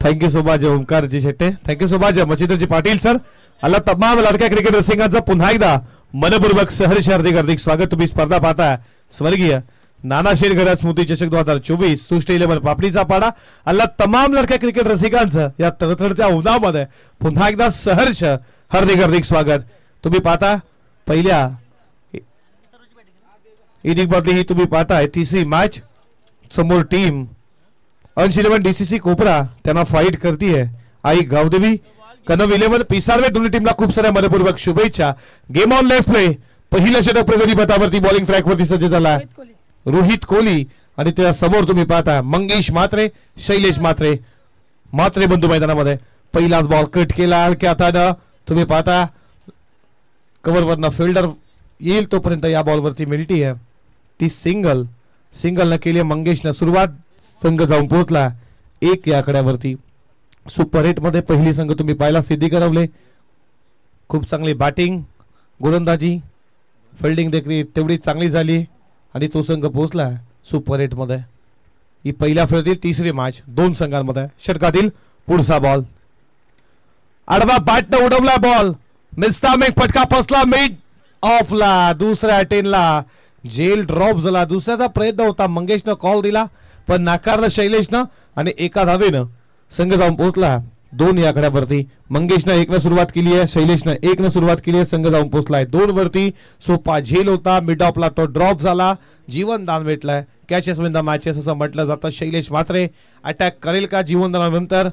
Thank you so much Omkar ji Shette, thank you so much Machhindra ji Patil sir. आला तमाम लाडक्या क्रिकेट रसिकांचं पुन्हा एकदा मनपूर्वक सहर्ष हार्दिक स्वागत. तुम्ही स्पर्धा पाहता स्वर्गीय नाना शेरघर स्मृती चषक 2024 सुष्ट 11 पापडीचा पाडा. आला तमाम लाडक्या क्रिकेट रसिकांचं या तडतडत्या उन्हामध्ये पुन्हा एकदा सहर्ष हार्दिक स्वागत. तुम्ही पाहता पहिल्या इनिंग मधली ही तुम्ही पाहताय तिसरी मॅच. समोर टीम अंश 11 डीसीसी कोपरा त्यांना फाईट करतीये. आई गावदेवी कनव 11 पिसारवे दोन्ही टीमला खूप साऱ्या मनपूर्वक शुभेच्छा. Game on let's play. पहिलं षटक प्रगती पथावरती बॉलिंग ट्रॅक वरती सज्ज झाला रोहित कोहली आणि त्या समोर तुम्ही पाहता मंगेश म्हात्रे शैलेश म्हात्रे बंधू मैदानामध्ये. पहिलाच बॉल कट केला हलक्या हातानं. तुम्ही पाहता कव्हरवरनं फिल्डर येईल तोपर्यंत या बॉलवरती मिळती आहे ती सिंगल न केली मंगेशनं सुरुवात. संघ जाऊन पोहोचला एक या आकड्यावरती. सुपर 8 मध्ये पहिली संघ तुम्ही पाहिला सिद्धी करवले. खूप चांगली बॅटिंग गोलंदाजी फिल्डिंग देखील तेवढी चांगली झाली आणि तो संघ पोहोचला सुपर 8 मध्ये. ही पहिल्या फेरीतील तिसरी मॅच दोन संघांमध्ये. षटकातील पुढचा बॉल आडवा बॅटनं उडवला बॉल मिस्टामिक फटका फसला मिड ऑफला. दुसऱ्या टेनला जेल ड्रॉप झाला. दुसऱ्याचा प्रयत्न होता मंगेशनं कॉल दिला पण नाकारलं शैलेशनं आणि एका धावेनं संघ जाऊन पोहोचला 2 या आकड्यावरती. मंगेशनं 1 न सुरुवात केली आहे शैलेशनं 1 न सुरुवात केली आहे. संघ जाऊन पोहोचलाय 2 वरती. सोपा झेल होता मिड ऑफला तो ड्रॉप झाला. जीवनदान भेटलाय. कॅचेस विन द मॅचेस असं म्हटलं जातं. शैलेश म्हात्रे अटॅक करेल का जीवनदानानंतर.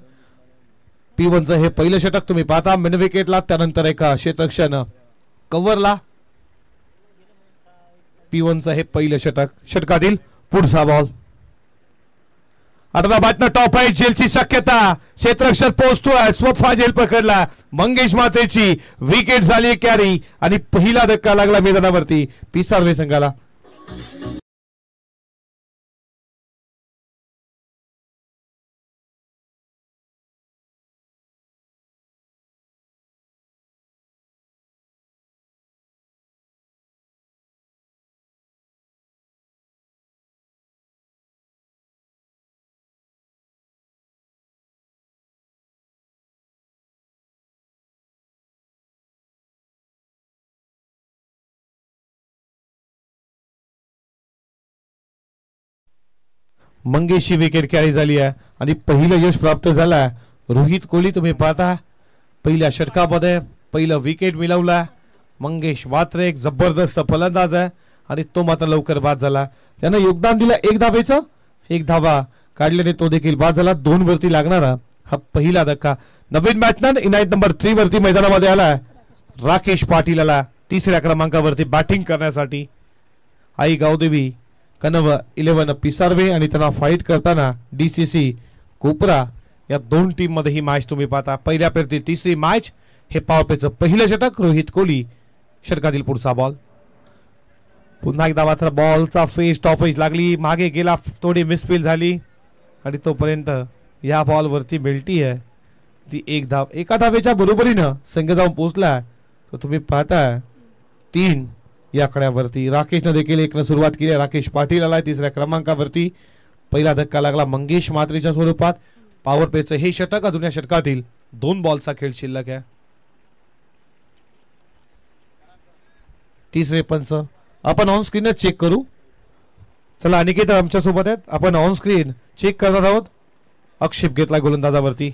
P1चं हे पहिलं षटक तुम्ही पाहता मिड विकेटला. त्यानंतर एका क्षेत्ररक्षण कव्हरला. P1चं हे पहिलं षटक. षटकातील पुढचा बॉल आता बॅटनं टॉप आहे. जेलची शक्यता क्षेत्ररक्षक पोहोचतोय. स्वप्फा जेल पकडला. मंगेश म्हात्रेची विकेट झाली कॅरी आणि पहिला धक्का लागला मैदानावरती पिसारवे संघाला. मंगेशची विकेट कॅरी झाली आहे आणि पहिलं यश प्राप्त झालं. रोहित कोहली तुम्ही पाहता पहिल्या षटकामध्ये पहिलं विकेट मिळवला. मंगेश म्हात्रे एक जबरदस्त फलंदाज आहे आणि तो मात्र लवकर बाद झाला. त्यानं योगदान दिलं 1 धावेचं. 1 धावा काढल्याने तो देखील बाद झाला. 2 वरती लागणारा हा पहिला धक्का. नवीन बॅट्समॅन इनायत नंबर 3 वरती मैदानामध्ये आला राकेश पाटील आला 3ऱ्या क्रमांकावरती बॅटिंग करण्यासाठी. आई गावदेवी कनव 11 पिसारवे आणि त्यांना फाईट करताना डीसीसी कोपरा या 2 टीम मध्ये ही मॅच तुम्ही पाहता. पहिल्या फेरीतील तिसरी मॅच. हे पॉवरप्लेचं पहिलं षटक रोहित कोहली. षटकातील पुढचा बॉल पुन्हा एकदा मात्र बॉलचा फेस टॉपेज लागली मागे गेला थोडी मिसफील झाली आणि तोपर्यंत या बॉलवरती मिळती आहे ती 1 धाव. एका धावेच्या बरोबरीनं संघ जाऊन पोहोचला. तर तुम्ही पाहता 3 या आकड्यावरती. राकेशनं देखील 1 न सुरुवात केली. राकेश पाटील आलाय 3ऱ्या क्रमांकावरती. पहिला धक्का लागला मंगेश म्हात्रेच्या स्वरूपात. पॉवर प्लेचं हे षटक अजून या षटकातील 2 बॉलचा खेळ शिल्लक आहे. तिसरे पंच आपण ऑन स्क्रीनच चेक करू. चला अनिकेत आमच्या सोबत आहेत. आपण ऑन स्क्रीन चेक करणार आहोत. आक्षेप घेतला गोलंदाजावरती.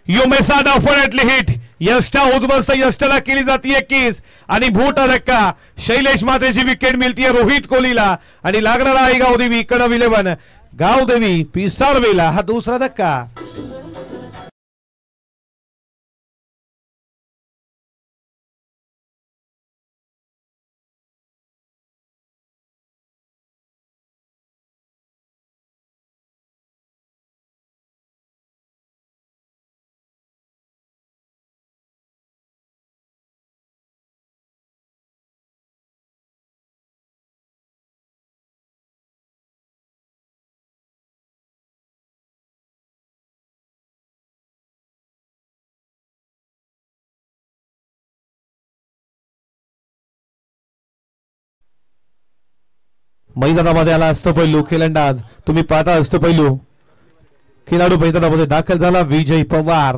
You miss definitely hit. यष्टा उद्ध्वस्त यष्टाला केली जाते 21 आणि भूटा धक्का. शैलेश म्हात्रेची विकेट मिळतीये रोहित कोहलीला आणि लागणारा आहे गावदेवी कनव 11 गावदेवी पिसारवेला हा दुसरा धक्का. मैदानामध्ये आला असतो पैलू खेळंडाज. तुम्ही पाहता असतो पैलू खेळाडू मैदानामध्ये दाखल झाला विजय पवार.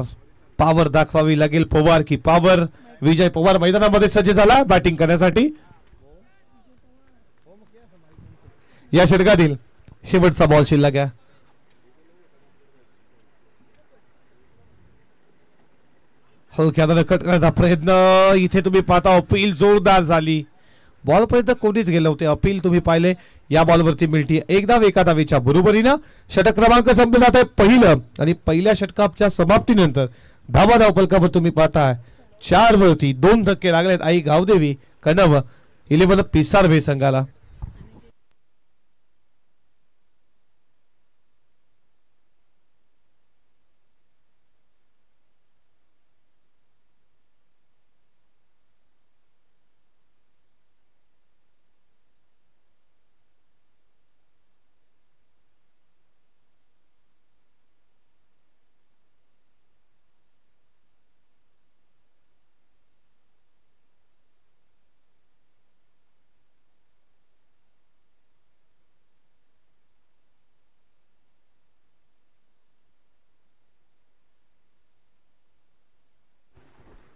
पॉवर दाखवावी लागेल पवार की पॉवर. विजय पवार मैदानामध्ये सज्ज झाला बॅटिंग करण्यासाठी. या षटकातील शेवटचा बॉल शिल्लक आहे. हलक्यानं कट करण्याचा प्रयत्न. इथे तुम्ही पाहता अपील जोरदार झाली. बॉल पर्यंत कोणीच गेले होते. अपील तुम्ही पाहिले. या बॉलवरती मिळते एक धाव एका धावेच्या बरोबरीनं षटक क्रमांक संपलं जात आहे पहिलं. आणि पहिल्या षटकाच्या समाप्तीनंतर धावा धाव फलकावर तुम्ही पाहता 4 वरती 2 धक्के लागलेत आई गावदेवी कणव 11 पिसारवे संघाला.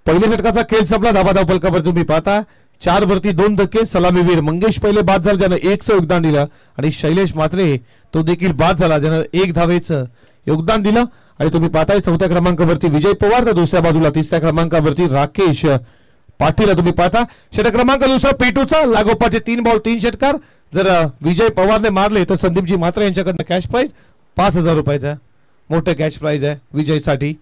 पहिल्या षटकाचा खेळ संपला. धाबाधाव फलकावर तुम्ही पाहता 4 वरती 2 धक्के. सलामीवीर मंगेश पहिले बाद झाला ज्यानं 1चं योगदान दिलं आणि शैलेश मात्रे तो देखील बाद झाला ज्यानं 1 धावेचं योगदान दिलं. आणि तुम्ही पाहताय 4थ्या क्रमांकावरती विजय पवार तर दुसऱ्या बाजूला 3ऱ्या क्रमांकावरती राकेश पाटील तुम्ही पाहता. षटक क्रमांक दुसरा पेटूचा लागोपाचे 3 बॉल 3 षटकार. जर विजय पवारने मारले तर संदीपजी मात्रे यांच्याकडनं कॅश प्राइज 5000 रुपयाचा मोठं कॅश प्राइज आहे विजयसाठी.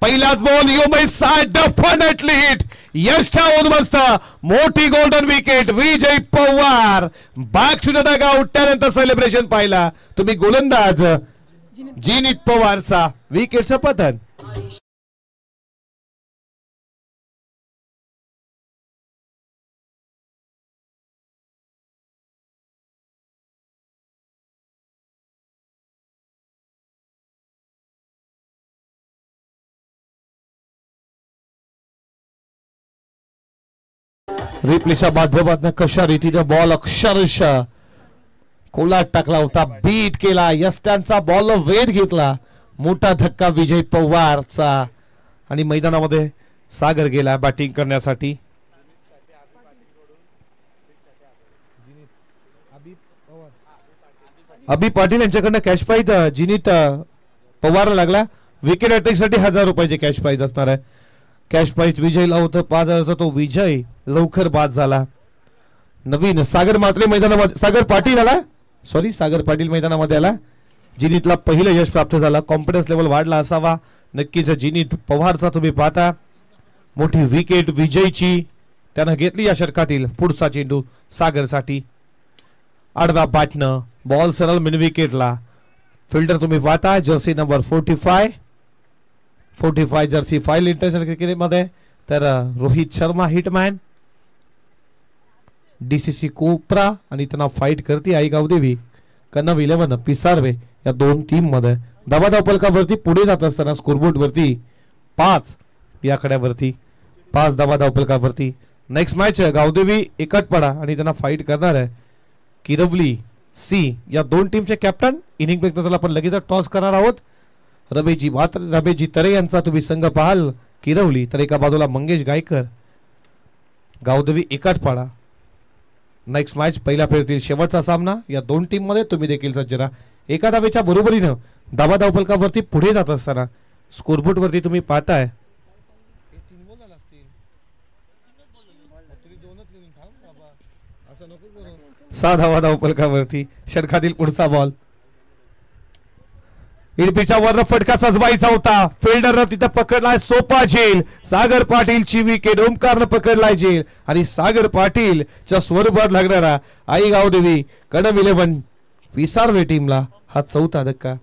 पहिलाच बॉल यू मै साय डेफिनेटली हिट. यष्टा उद्ध्वस्त मोठी golden wicket. Vijay Pawar back to the dugout. त्यानंतर सेलिब्रेशन पाहिला तुम्ही. गोलंदाज जिनीत पवारचा विकेटचं पतन. रिप्लेच्या माध्यमातून कशा रीतीने बॉल अक्षरशः कोलाट टाकला होता. बीट केला. यस्टांचा बॉल वेध घेतला. मोठा धक्का विजय पवारचा. आणि मैदानामध्ये सागर गेला बॅटिंग करण्यासाठी. अभि पाटील यांच्याकडनं कॅश प्राइज जिनीत पवारला लागला. विकेट हॅट्रिकसाठी 1000 रुपयाचे कॅश प्राइज असणार आहे. कॅश प्राइज विजयला होतं 5000चा. तो विजय लवकर बाद झाला. नवीन सागर मात्रे मैदानामध्ये सागर पाटील आला. सॉरी सागर पाटील मैदानामध्ये आला. जिनीतला पहिलं यश प्राप्त झाला. कॉन्फिडन्स लेवल वाढला असावा नक्कीच. जिनीत पवारचा तुम्ही पाहता मोठी विकेट विजयची त्यानं घेतली. या षटकातील पुढचा चेंडू सागरसाठी. आडवा बॅटनं बॉल सरळ मिन विकेटला. फिल्डर तुम्ही पाहता Jersey number 45 Jersey file international क्रिकेटमध्ये. तर रोहित शर्मा हिटमॅन डीसीसी कोपरा आणि त्यांना फाईट करते आई गावदेवी कन्नव 11 पिसारवे या 2 टीम मध्ये. धाबाधाव फलकावरती पुढे जात असताना स्कोरबोर्ड वरती 5 या कड्यावरती 5 धाबाधाव फलकावरती. नेक्स्ट मॅच गावदेवी एकटपडा आणि त्यांना फाईट करणार आहे किरवली सी या 2 टीमचे कॅप्टन. इनिंग ब्रेक आपण लगेच टॉस करणार आहोत. रमेशजी तरे यांचा तुम्ही संघ पाहाल किरवली. तर एका बाजूला मंगेश गायकर गावदेवी एकटपाडा. नेक्स्ट मॅच पहिल्या फेरीतील शेवटचा सामना या 2 टीम मध्ये तुम्ही देखील सज्ज राहा. एका धावेच्या बरोबरीनं धाबाधाव फलकावरती पुढे जात असताना स्कोरबोर्ड वरती तुम्ही पाहताय 6 धाबाधाव फलकावरती. षटकातील पुढचा बॉल इडपीच्या वर फटका सजवायचा होता. फिल्डरनं तिथं पकडलाय सोपा झेल. सागर पाटीलची विकेट ओमकारनं पकडलाय झेल. आणि सागर पाटीलच्या स्वरूपात लागणारा आई गावदेवी कणव 11 पिसारवे टीमला हा 4था धक्का.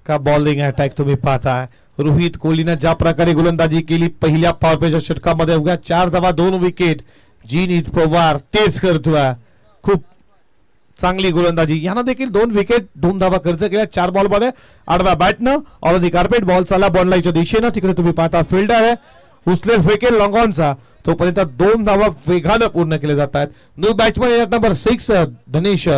का बॉलिंग अटॅक तुम्ही पाहताय. रोहित कोहलीने ज्या प्रकारे गोलंदाजी केली पहिल्या पॉवर प्लेच्या षटकामध्ये उद्या 4 धावा 2 विकेट. जीनित पवार तेच करतोय. खूप चांगली गोलंदाजी. यानं देखील 2 विकेट 2 धावा खर्च केल्या 4 बॉल मध्ये. आडव्या बॅटनं ऑन द कार्पेट बॉल चालला बॉल लाईनच्या दिशेनं. तिकडे तुम्ही पाहता फिल्डर आहे उचलेल फेकेल लॉंग ऑनचा. तोपर्यंत 2 धावा वेगानं पूर्ण केले जात आहेत. न्यू बॅट्समन नंबर 6 धनेश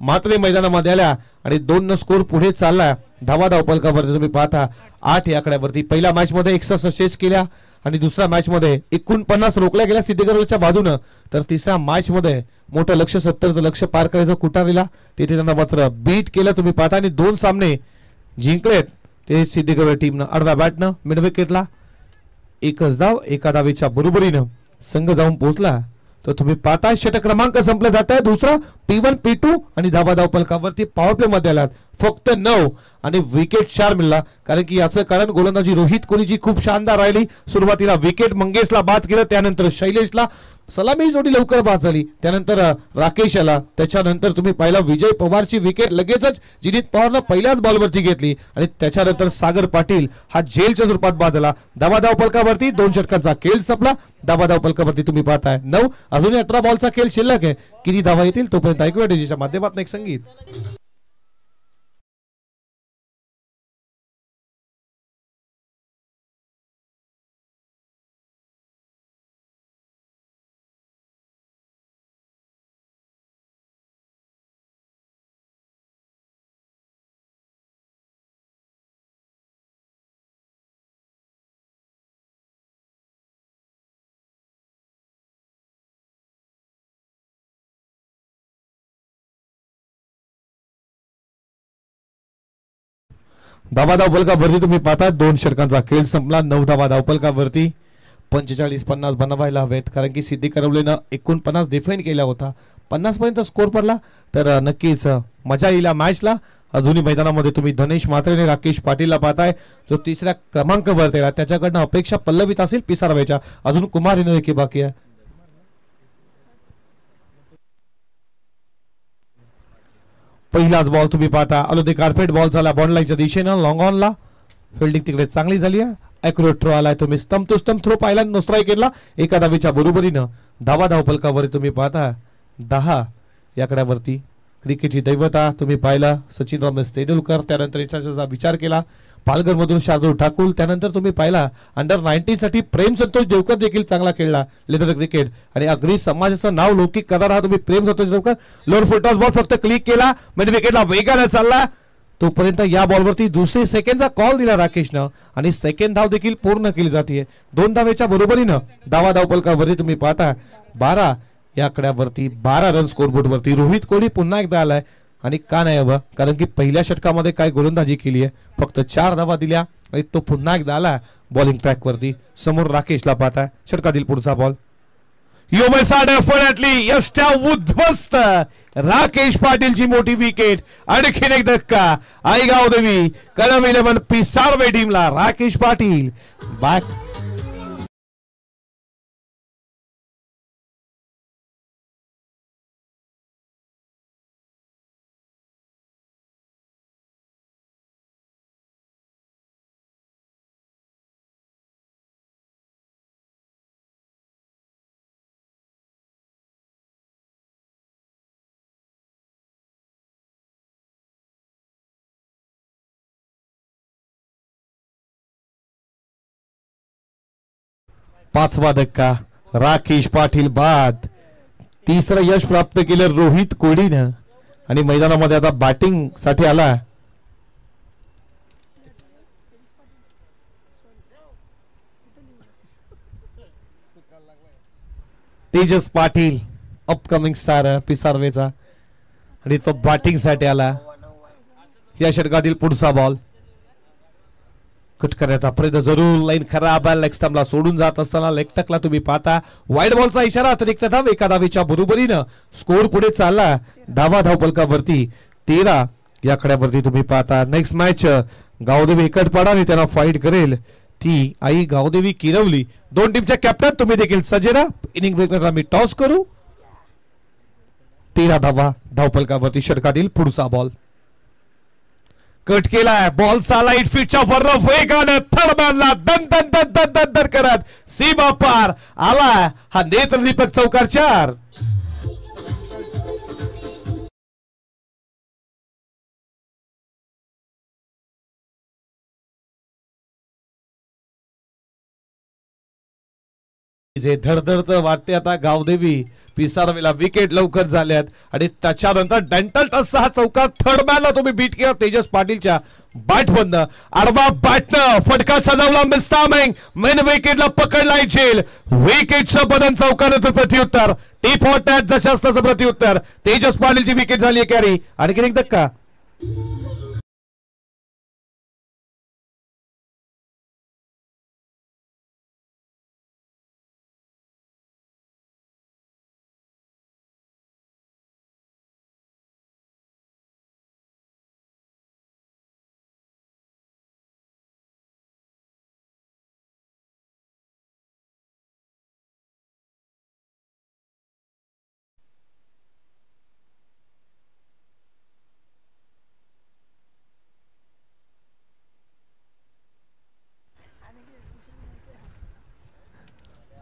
मात्र मैदानामध्ये आल्या आणि 2 स्कोर पुढे चालला. धावा धावपलकावरती तुम्ही पाहता 8 या आकड्यावरती. पहिल्या मॅच मध्ये 61 चेस केल्या आणि दुसऱ्या मॅच मध्ये 49 रोखल्या गेल्या सिद्धेकरच्या बाजूनं. तर तिसऱ्या मॅच मध्ये मोठं लक्ष 70चं लक्ष पार करायचं कुटारीला तिथे त्यांना मात्र बीट केलं तुम्ही पाहता आणि 2 सामने जिंकलेत ते सिद्धेकर टीमनं. आडव्या बॅटनं मिड विकेटला 1 धाव 1 धावेच्या बरोबरीनं संघ जाऊन पोहोचला. तर तुम्ही पाहताय षटक क्रमांक संपलं जात आहे. दुसरं P1 P2 आणि धावा धावपलकावरती पॉवर प्ले मध्ये आलात फक्त 9 आणि विकेट 4 मिळाला. कारण की याचं कारण गोलंदाजी रोहित कोहलीची खूप शानदार राहिली. सुरुवातीला विकेट मंगेशला बाद केलं त्यानंतर शैलेशला सलामी जोडी लवकर बाद झाली. त्यानंतर राकेश आला. त्याच्यानंतर तुम्ही पाहिला विजय पवारची विकेट लगेचच जिनीत पवारनं पहिल्याच बॉलवरती घेतली आणि त्याच्यानंतर सागर पाटील हा जेलच्या स्वरूपात बाद झाला. धावा धावपलकावरती 2 षटकांचा खेळ संपला. धावा धावपलकावरती तुम्ही पाहताय 9 अजूनही 18 बॉलचा खेळ शिल्लक आहे. किती धावा येतील तोपर्यंत ऐकूया डीजेच्या माध्यमातून एक संगीत. धावा धावपलकावरती तुम्ही पाहता 2 षटकांचा खेळ संपला. 9 धावा धावपलकावरती 45-50 बनवायला हवेत. कारण की सिद्धी करवलेनं 49 डिफेंड केला होता. 50 पर्यंत स्कोर पडला तर नक्कीच मजा येईल मॅचला. अजूनही मैदानामध्ये तुम्ही धनेश म्हात्रे राकेश पाटीलला पाहताय जो 3ऱ्या क्रमांकावर आहे. त्याच्याकडनं अपेक्षा पल्लवित असेल पिसारवायच्या. अजून कुमार हिनं देखील बाकी आहे. पहिलाच बॉल तुम्ही पाहता आलो ते कार्पेट बॉल झाला बॉल लाईनच्या दिशेनं लॉंग ऑनला. फिल्डिंग तिकडे चांगली झाली आहे. ॲक्युरेट थ्रो आलाय. तुम्ही स्टंप टू स्टंप थ्रो पाहिला नो स्ट्राईक केला 1 धावेच्या बरोबरीनं. धावा धावपलकावर तुम्ही पाहता 10 या आकड्यावरती. क्रिकेटची दैवता तुम्ही पाहिला सचिन रमेश तेंडुलकर. त्यानंतर याचा विचार केला पालघरमधून शार्दूल ठाकूर. त्यानंतर तुम्ही पाहिला अंडर 19 साठी प्रेम संतोष देवकर देखील चांगला खेळला लेदर क्रिकेट. आणि अग्री समाजाचं नाव लौकिक करणारा तुम्ही प्रेम संतोष देवकर. लोअर फुटटॉस बॉल फक्त क्लिक केला मिड विकेटला वेगाने चालला. तोपर्यंत या बॉलवरती दुसरी सेकंडचा कॉल दिला राकेशनं आणि सेकंड धाव देखील पूर्ण केली जाते 2 धावेच्या बरोबरीनं. धावा धावपलकावरती तुम्ही पाहता 12 या आकड्यावरती 12 रन स्कोरबोर्ड वरती. रोहित कोहली पुन्हा एकदा आलाय आणि का नाही हवं कारण की पहिल्या षटकामध्ये काय गोलंदाजी केली आहे. फक्त 4 धावा दिल्या आणि तो पुन्हा एकदा आला बॉलिंग ट्रॅक वरती. समोर राकेशला पाहताय षटकातील पुढचा बॉल डेफिनेटली यष्ट्या उद्ध्वस्त राकेश पाटीलची मोठी विकेट. आणखीन एक धक्का आईगाव देवी कलम 11 पिसारवे टीमला. राकेश पाटील बॅक. पाचवा धक्का राकेश पाटील बाद. 3रं यश प्राप्त केलं रोहित कोहलीनं आणि मैदानामध्ये आता बॅटिंग साठी आला तेजस पाटील अपकमिंग स्टार पिसारवेचा आणि तो बॅटिंग साठी आला. या षटकातील पुढचा बॉल कट करण्याचा प्रयत्न जरूर. लाईन खराब आहे. लेग स्टंपला सोडून जात असताना लेग टकला तुम्ही पाहता वाईड बॉलचा इशारा. अतिरिक्त धाव 1 धावेच्या बरोबरीनं स्कोर पुढे चालला. धावा धावपलकावरती 13 या आकड्यावरती तुम्ही पाहता. नेक्स्ट मॅच गावदेवी एकटपाडा आणि त्यांना फाईट करेल ती आई गावदेवी किरवली. 2 टीमच्या कॅप्टन तुम्ही देखील सजेरा. इनिंग ब्रेकरला मी टॉस करू. 13 धावा धावपलकावरती षटकातील पुढचा बॉल कट केलाय बॉल सालाइट फीटच्या वर वेगानं थर्डमॅनला दन दन दन दन दन दन करत सीमा पार आलाय हा नेत्रदीपक चौकार 4. जे धडधडत वाटते आता गावदेवी पिसारवेला विकेट लवकर झाल्यात आणि त्याच्यानंतर डेंटल टचचा हा चौकार थर्डमॅनला तुम्ही बीट केला तेजस पाटीलच्या बॅट बंद आडवा बॅटनं फटका सजवला मिस टायमिंग मेन विकेटला पकडलाय जेल विकेटचं बदन चौकारानंतर प्रत्युत्तर टीप हॉट टॅच जशास तसं प्रत्युत्तर तेजस पाटीलची विकेट झाली आहे कॅरी आणखी एक धक्का.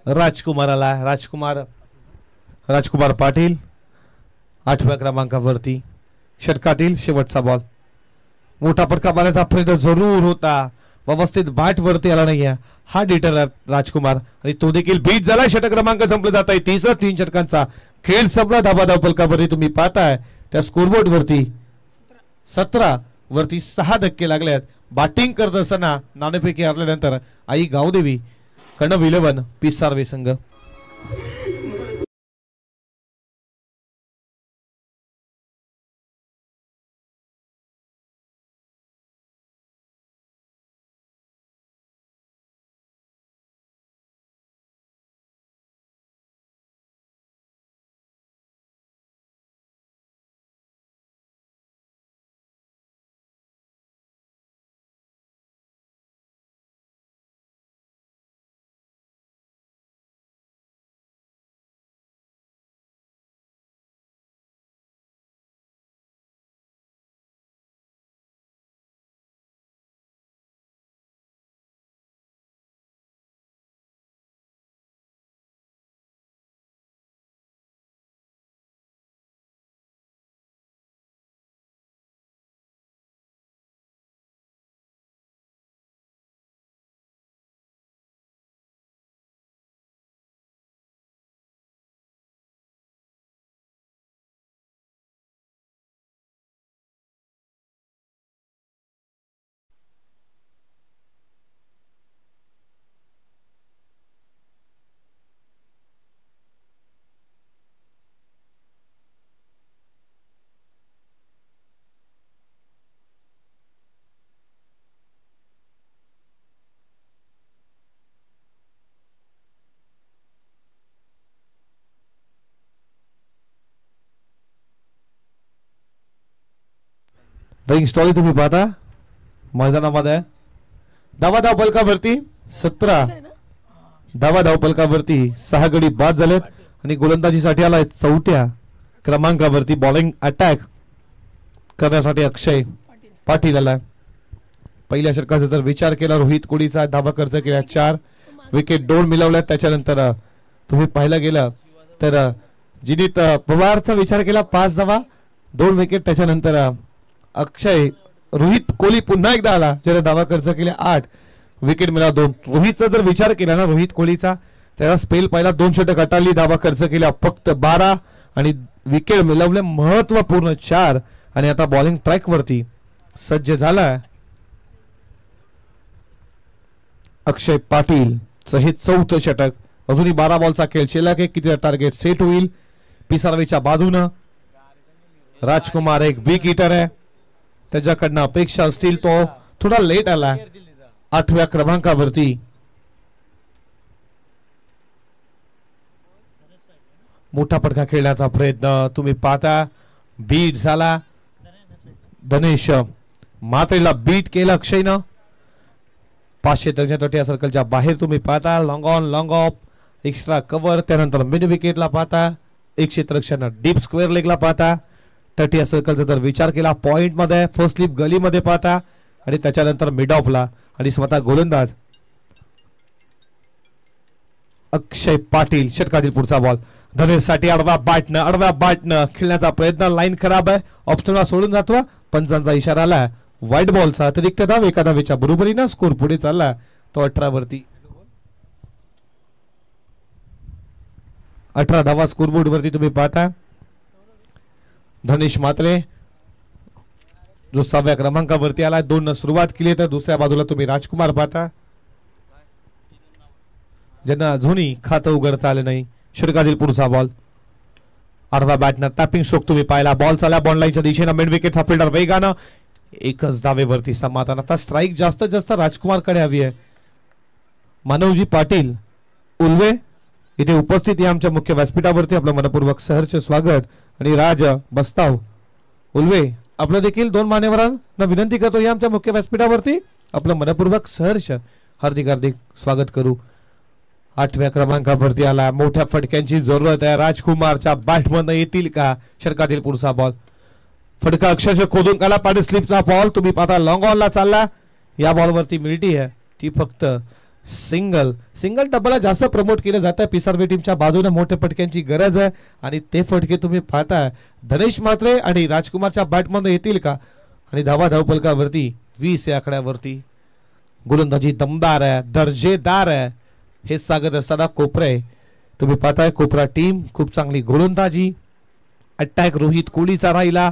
राजकुमाराला राजकुमार पाटील 8व्या क्रमांकावरती षटकातील शेवटचा बॉल. मोठा फटका मारण्याचा प्रयत्न जरूर होता व्यवस्थित बॅट वरती आला नाहीये हा डिटर राजकुमार आणि तो देखील बीट झाला. षटक क्रमांक संपला जात आहे. तिसरा 3 षटकांचा खेळ संपला. धाबा फलकावरती तुम्ही पाहताय त्या स्कोरबोर्ड वरती 17 वरती 6 धक्के लागलेत. बॅटिंग करत असताना नाणेफेकी हरल्यानंतर आई गावदेवी कणव 11 पिसारवे संघ. ड्राइंग स्टॉली तुम्ही पाहता मैदानामध्ये धावा फलकावरती 17 धावा फलकावरती 6 गडी बाद झालेत आणि गोलंदाजीसाठी आलाय 4थ्या क्रमांकावरती बॉलिंग अटॅक करण्यासाठी अक्षय पाटील आलाय. पहिल्या षटकाचा जर विचार केला रोहित कोहलीचा धावा खर्च केला 4 विकेट 2 मिळवल्यात. त्याच्यानंतर तुम्ही पाहायला गेलं तर जिनीत पवारचा विचार केला 5 धावा 2 विकेट. त्याच्यानंतर अक्षय रोहित कोहली पुन्हा एकदा आला ज्याने धावा खर्च केले 8 विकेट मिळाला 2. रोहितचा जर विचार केला ना रोहित कोहलीचा त्याला स्पेल पहिला 2 षटक हटाळली धावा खर्च केल्या फक्त 12 आणि विकेट मिळवले महत्वपूर्ण 4 आणि आता बॉलिंग ट्रॅक वरती सज्ज झालाय अक्षय पाटील च हे 4थं षटक. अजूनही 12 बॉलचा खेळ शिल्लक आहे. किती टार्गेट सेट होईल पिसारवेच्या बाजूनं. राजकुमार एक वीक हिटर आहे त्याच्याकडनं अपेक्षा असतील तो थोडा लेट आला 8व्या क्रमांकावरती. मोठा फटका खेळण्याचा प्रयत्न तुम्ही पाहता बीट झाला. धनेश मात्रेला बीट केलं अक्षयनं 500 या सर्कलच्या बाहेर तुम्ही पाहता. Long on long of extra cover त्यानंतर मिड विकेटला पाहता. एक क्षेत्ररक्षण डीप स्क्वेअर लेगला पाहता. 30 सर्कलचा जर विचार केला पॉइंट मध्ये फर्स्ट स्लिप गलीमध्ये पाहता आणि त्याच्यानंतर मिड ऑफला आणि स्वतः गोलंदाज अक्षय पाटील षटकातील पुढचा बॉल धनेशसाठी आडवा बाटनं खेळण्याचा प्रयत्न लाईन खराब आहे ऑप्शनला सोडून जातो पंचांचा इशारा आला व्हाईट बॉलचा अतिरिक्त धाव एका धावेच्या बरोबरीनं स्कोर पुढे चालला तो 18 वरती 18 धावा स्कोरबोर्ड वरती तुम्ही पाहता धनेश मात्रे जो 6व्या क्रमांकावरती आला 2 न सुरुवात केली तर दुसऱ्या बाजूला तुम्ही राजकुमार पाहता ज्यांना अजूनही खातं उघडता आलं नाही षटकातील पुढचा बॉल आडवा बॅटनं टॅपिंग स्ट्रोक तुम्ही पाहिला बॉल चाला बॉल लाईनच्या दिशेनं मिड विकेटचा फिल्डर वेगानं एकच धावेवरती समाधान आता स्ट्राईक जास्तीत जास्त राजकुमारकडे हवी आहे मानवजी पाटील उल्वे इथे उपस्थित या आमच्या मुख्य व्यासपीठावरती आपलं मनपूर्वक सहर्ष स्वागत आणि राज बस्ताव उल्वे आपलं देखील 2 मान्यवरांना विनंती करतो या आमच्या मुख्य व्यासपीठावरती आपलं मनपूर्वक सहर्ष हार्दिक स्वागत करू 8व्या क्रमांकावरती आला मोठ्या फटक्यांची जरूरत आहे राजकुमारच्या बॅटमधनं येतील का षटकातील पुढचा बॉल फटका अक्षरशः खोदून काला पाडी स्लिपचा बॉल तुम्ही पाहता लॉंग ऑनला चालला या बॉलवरती मिळती आहे ती फक्त सिंगल डबलला जास्त प्रमोट केलं जात आहे पिसारवे टीमच्या बाजूने मोठ्या फटक्यांची गरज आहे आणि ते फटके तुम्ही पाहताय धनेश मात्रे आणि राजकुमारच्या बॅटमधनं येतील का आणि धावपलकावरती 20 या आकड्यावरती गोलंदाजी दमदार आहे दर्जेदार आहे हे सांगत असताना कोपरे तुम्ही पाहताय कोपरा टीम खूप चांगली गोलंदाजी अटॅक रोहित कोहलीचा राहिला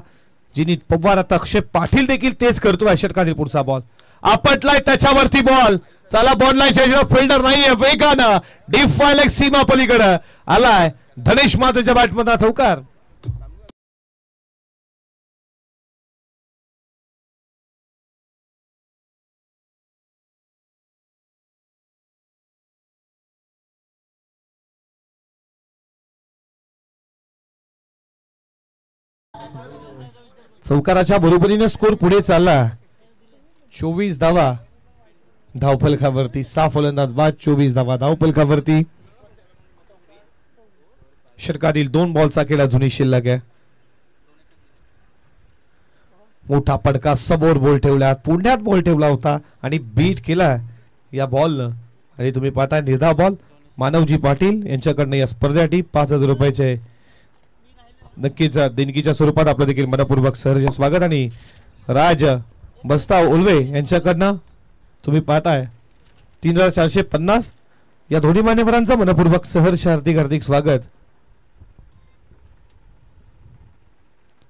जिनी पवार आता अक्षय पाटील देखील तेच करतोय षटकातील पुढचा बॉल आपटलाय त्याच्यावरती बॉल चला बॉल लाईन फिल्डर नाहीये वेगानं डीप फायलेक सीमा पलीकडे आलाय धनेश मात्रेच्या बॅटमधला चौकार चौकाराच्या बरोबरीने स्कोर पुढे चालला 24 धावा धावफलकावरती 6 फलंदाज बाद 24 धावा धावफलकावरती षटकातील 2 बॉलचा खेळ अजूनही शिल्लक आहे मोठा पडका समोर बॉल ठेवला पुण्यात बॉल ठेवला होता आणि बीट केला या बॉलनं आणि तुम्ही पाहता निर्धाव बॉल मानवजी पाटील यांच्याकडनं या स्पर्धेसाठी 5,000 रुपयाचे नक्कीच देणगीच्या स्वरूपात आपलं देखील मनपूर्वक सहर्ष स्वागत आणि राज बस्ताव उल्वे यांच्याकडनं तुम्ही पाहताय 3,450 या दोन्ही मान्यवरांचं मनपूर्वक सहर्ष हार्दिक स्वागत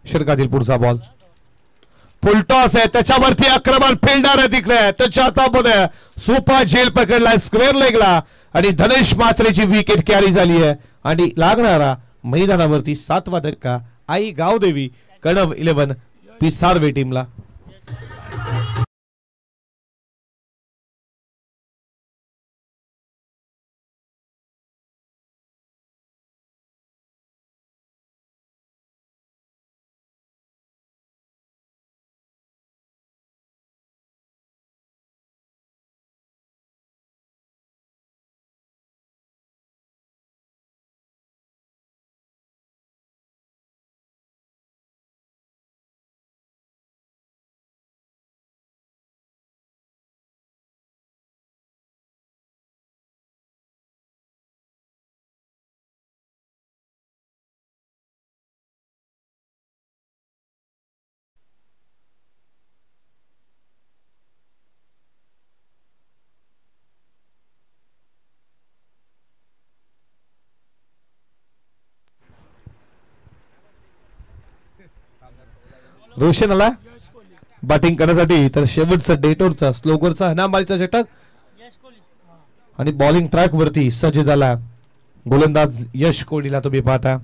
षटकातील पुढचा बॉल फुलटॉस आहे त्याच्यावरती आक्रमण फिल्डर आहे तिकडे त्याच्या हातामध्ये सोपा झेल पकडलाय स्क्वेअर लेगला आणि धनेश मात्रेची विकेट कॅरी झाली आहे आणि लागणारा मैदानावरती 7वा धक्का आई गावदेवी कणव 11 पिसारवे टीमला रोशन आला बॅटिंग करण्यासाठी तर शेवटचा डेटोरचा स्लोगरचा हनामारीचा षटक आणि बॉलिंग ट्रॅक वरती सज्ज झाला गोलंदाज यश कोहलीला तुम्ही पाहता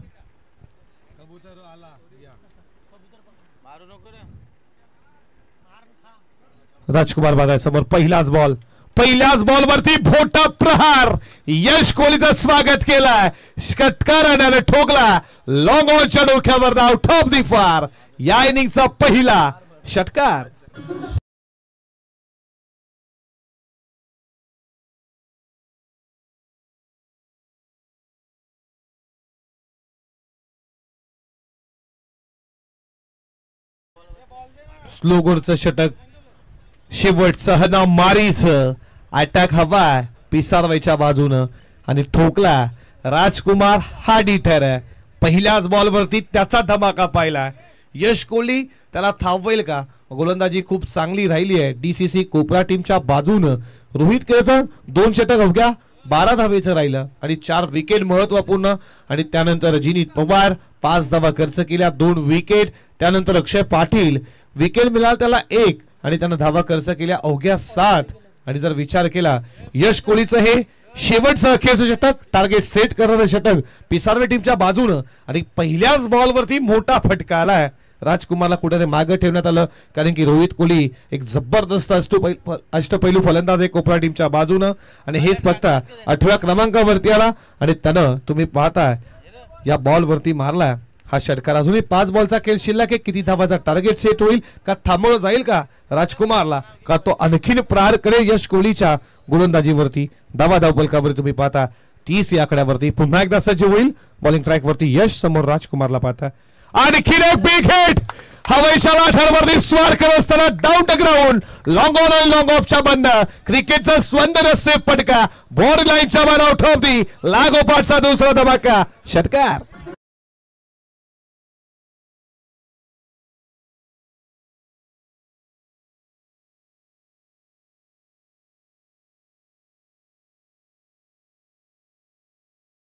राजकुमार बादाय समोर पहिल्याच बॉल वरती भोटा प्रहार यश कोहलीचं स्वागत केलाय षटकाराने ठोकला लॉंग ऑनच्या डोक्यावर आउट ऑफ दी फार या इनिंगचा पहिला षटकार स्लोगोरचं षटक शेवटचं हना मारीच अटॅक हवा पिसारवायच्या बाजूनं आणि ठोकला राजकुमार हा डिटर आहे. पहिल्याच बॉलवरती त्याचा धमाका पाहिला. यश कोहली त्याला थांबवेल का? गोलंदाजी खूप चांगली राहिली आहे डीसीसी कोपरा टीमच्या बाजूनं. रोहित केळकर 2 षटक अवघ्या 12 धावेचं राहिलं आणि 4 विकेट महत्वपूर्ण. आणि त्यानंतर जिनीत पवार 5 धावा खर्च केल्या, 2 विकेट. त्यानंतर अक्षय पाटील विकेट मिळाला त्याला 1 आणि त्यानं धावा खर्च केल्या अवघ्या 7. आणि जर विचार केला यश कोहलीचं हे शेवटचं अखेरचं षटक, टार्गेट सेट करणारं षटक पिसारवे टीमच्या बाजूनं आणि पहिल्याच बॉलवरती मोठा फटका आलाय. राजकुमारला कुठे मागे ठेवण्यात आलं कारण की रोहित कोहली एक जबरदस्त अष्टपैलू फलंदाज आहे कोपरा टीमच्या बाजूनं आणि हेच फक्त 8व्या क्रमांकावरती आला आणि त्यानं तुम्ही पाहताय या बॉलवरती मारला हा षटकार. अजूनही 5 बॉलचा खेळ शिल्लक आहे. किती धावाचा टार्गेट सेट होईल का? थांबवलं जाईल का राजकुमारला का तो आणखीन प्रहार करेल यश कोहलीच्या गोलंदाजीवरती? धावपलकावर तुम्ही पाहता 30 या आकड्यावरती पुन्हा एकदा सज्ज होईल बॉलिंग ट्रॅक वरती यश समोर राजकुमारला पाहता. आणखीन एक बिग हिट हवेच्या लाथांवरती स्वार करत असताना down the ground long on आणि लॉंग ऑफच्या बंद क्रिकेटचा सुंदर सेफ फटका बॉर्डर लाईनच्या वर आउट ऑफ दी लागोपाठचा दुसरा धमाका षटकार.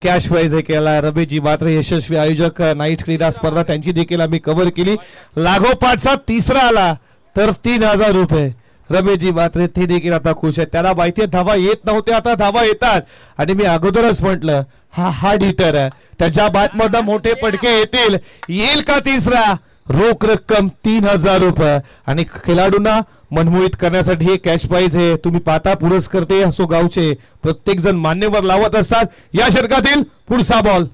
कॅश प्राइज केला रमेशजी मात्र यशस्वी आयोजक नाईट क्रीडा स्पर्धा त्यांची देखील आम्ही कव्हर केली. लागोपाठचा तिसरा आला तर 3000 रुपये. रमेशजी मात्र ते देखील आता खुश आहे. त्याला माहिती आहे धावा येत नव्हते आता धावा येतात आणि मी अगोदरच म्हटलं हा हार्ड हिटर आहे त्याच्या बॅटमधून मोठे पडके येतील. येईल का तिसरा? रोख रक्कम 3000 रुपये आणि खेळाडूंना मनमोहित करण्यासाठी हे कॅश प्राइज आहे. तुम्ही पाहता पुरस्कर्ते असो गावचे प्रत्येक जण मान्यवर लावत असतात. या षटकातील पुढचा बॉल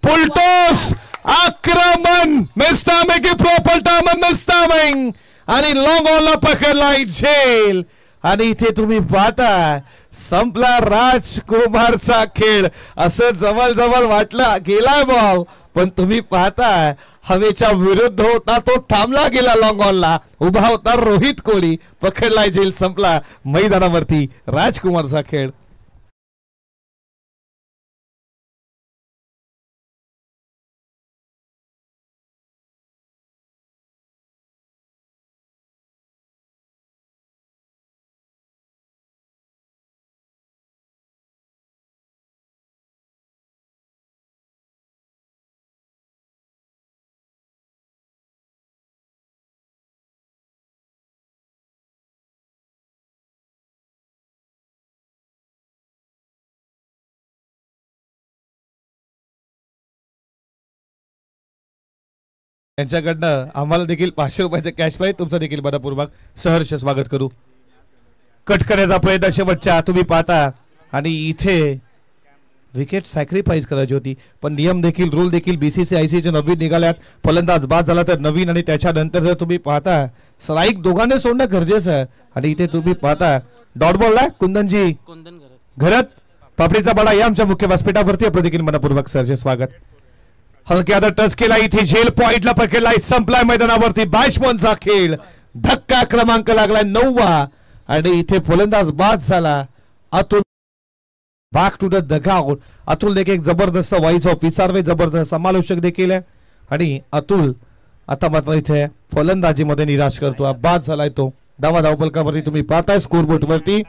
फुलटॉस आक्रमण मिस्तामे की प्रोपल्टामन मिस्तामिंग आणि लॉंग ऑनला पकडला झेल आणि इथे तुम्ही पाहता संपला राजकुमारचा खेळ. असं जवळ जवळ वाटला गेला बॉल पण तुम्ही पाहताय हवेच्या विरुद्ध होता तो थांबला गेला. लॉंग ऑनला उभा होता रोहित कोहली पकडलाय झेल. संपला मैदानावरती राजकुमारचा खेळ. त्यांच्याकडनं आम्हाला देखील 500 रुपयाचे कॅश प्राइज तुमचं देखील मनपूर्वक सहर्ष स्वागत करू. कट करण्याचा प्रयत्न शेवटच्या तुम्ही पाहता आणि इथे विकेट सॅक्रिफाईस करायची होती पण नियम देखील रूल देखील बीसीसीआयसीचे नवीन निघाल्यात. फलंदाज बाद झाला तर नवीन आणि त्याच्यानंतर जर तुम्ही पाहता स्ट्राईक दोघांनी सोडणं गरजेचं आहे. आणि इथे तुम्ही पाहता डॉट बॉलला कुंदनजी घरात पापडीचा बडा या आमच्या मुख्य व्यासपीठावरती आपलं देखील मनपूर्वक सहर्ष स्वागत. हलक्यात टच केला इथे झेल पॉइंटला पकडलाय. संपलाय मैदानावरती बॅट्समनचा खेळ. धक्का क्रमांक लागलाय 9वा आणि इथे फलंदाज बाद झाला. Atul back to the dugout. Atul देखील एक जबरदस्त वाईज ऑफ विसारवे जबरदस्त समालोचक देखील आहे आणि अतुल आता मात्र इथे फलंदाजीमध्ये निराश करतो. बाद झालाय तो. धावपलकावरती तुम्ही पाहताय स्कोरबोर्ड वरती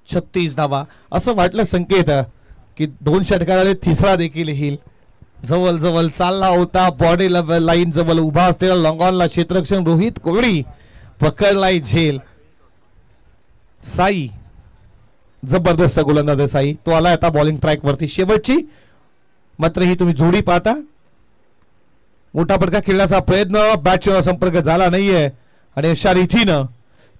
36 धावा. असं वाटलं संकेत की 2 षटकाराने तिसरा देखील येईल. जवळ जवळ चालला होता बॉडी लाईन जवळ उभा असलेला लॉंग ऑनला क्षेत्ररक्षण रोहित कोहली पकडलाय झेल. साई जबरदस्त गोलंदाज आहे साई. तो आलाय आता बॉलिंग ट्रॅक वरती. शेवटची मात्र ही तुम्ही जोडी पाहता मोठा फटका खेळण्याचा प्रयत्न बॅटच्या संपर्क झाला नाहीये आणि अशा रीतीनं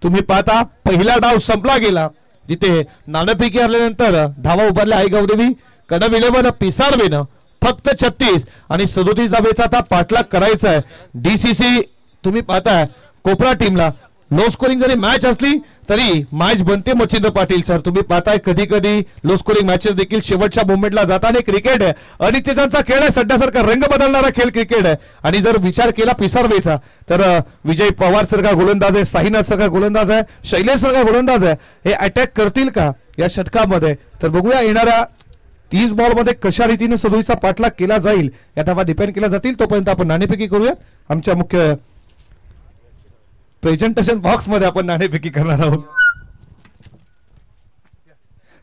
तुम्ही पाहता पहिला डाव संपला गेला जिथे नाणेफेकी हरल्यानंतर धावा उभारल्या आई गावदेवी कडम 11 पिसारवेनं फक्त 36 आणि 37 धावेचा आता पाठलाग करायचा आहे. डीसीसी तुम्ही पाहताय कोपरा टीमला लो स्कोरिंग जरी मॅच असली तरी मॅच बनते मच्छिंद्र पाटील सर. तुम्ही पाहताय कधी कधी लो स्कोरिंग मॅचेस देखील शेवटच्या मोमेंटला जाताना. क्रिकेट आहे अनिश्चितांचा खेळ आहे, सध्यासारखा रंग बदलणारा खेळ क्रिकेट आहे. आणि जर विचार केला पिसारवेचा तर विजय पवार सारखा गोलंदाज आहे, साईनाथ सारखा गोलंदाज आहे, शैलेश सारखा गोलंदाज आहे. हे अटॅक करतील का या षटकामध्ये तर बघूया. येणाऱ्या 30 बॉलमध्ये कशा रीतीने सदोईचा पाठलाग केला जाईल यावर डिपेंड केला जातील. तोपर्यंत आपण नाणेफेकी करूया. आमच्या मुख्य प्रेझेंटेशन बॉक्स मध्ये आपण नाणेफेकी करणार आहोत.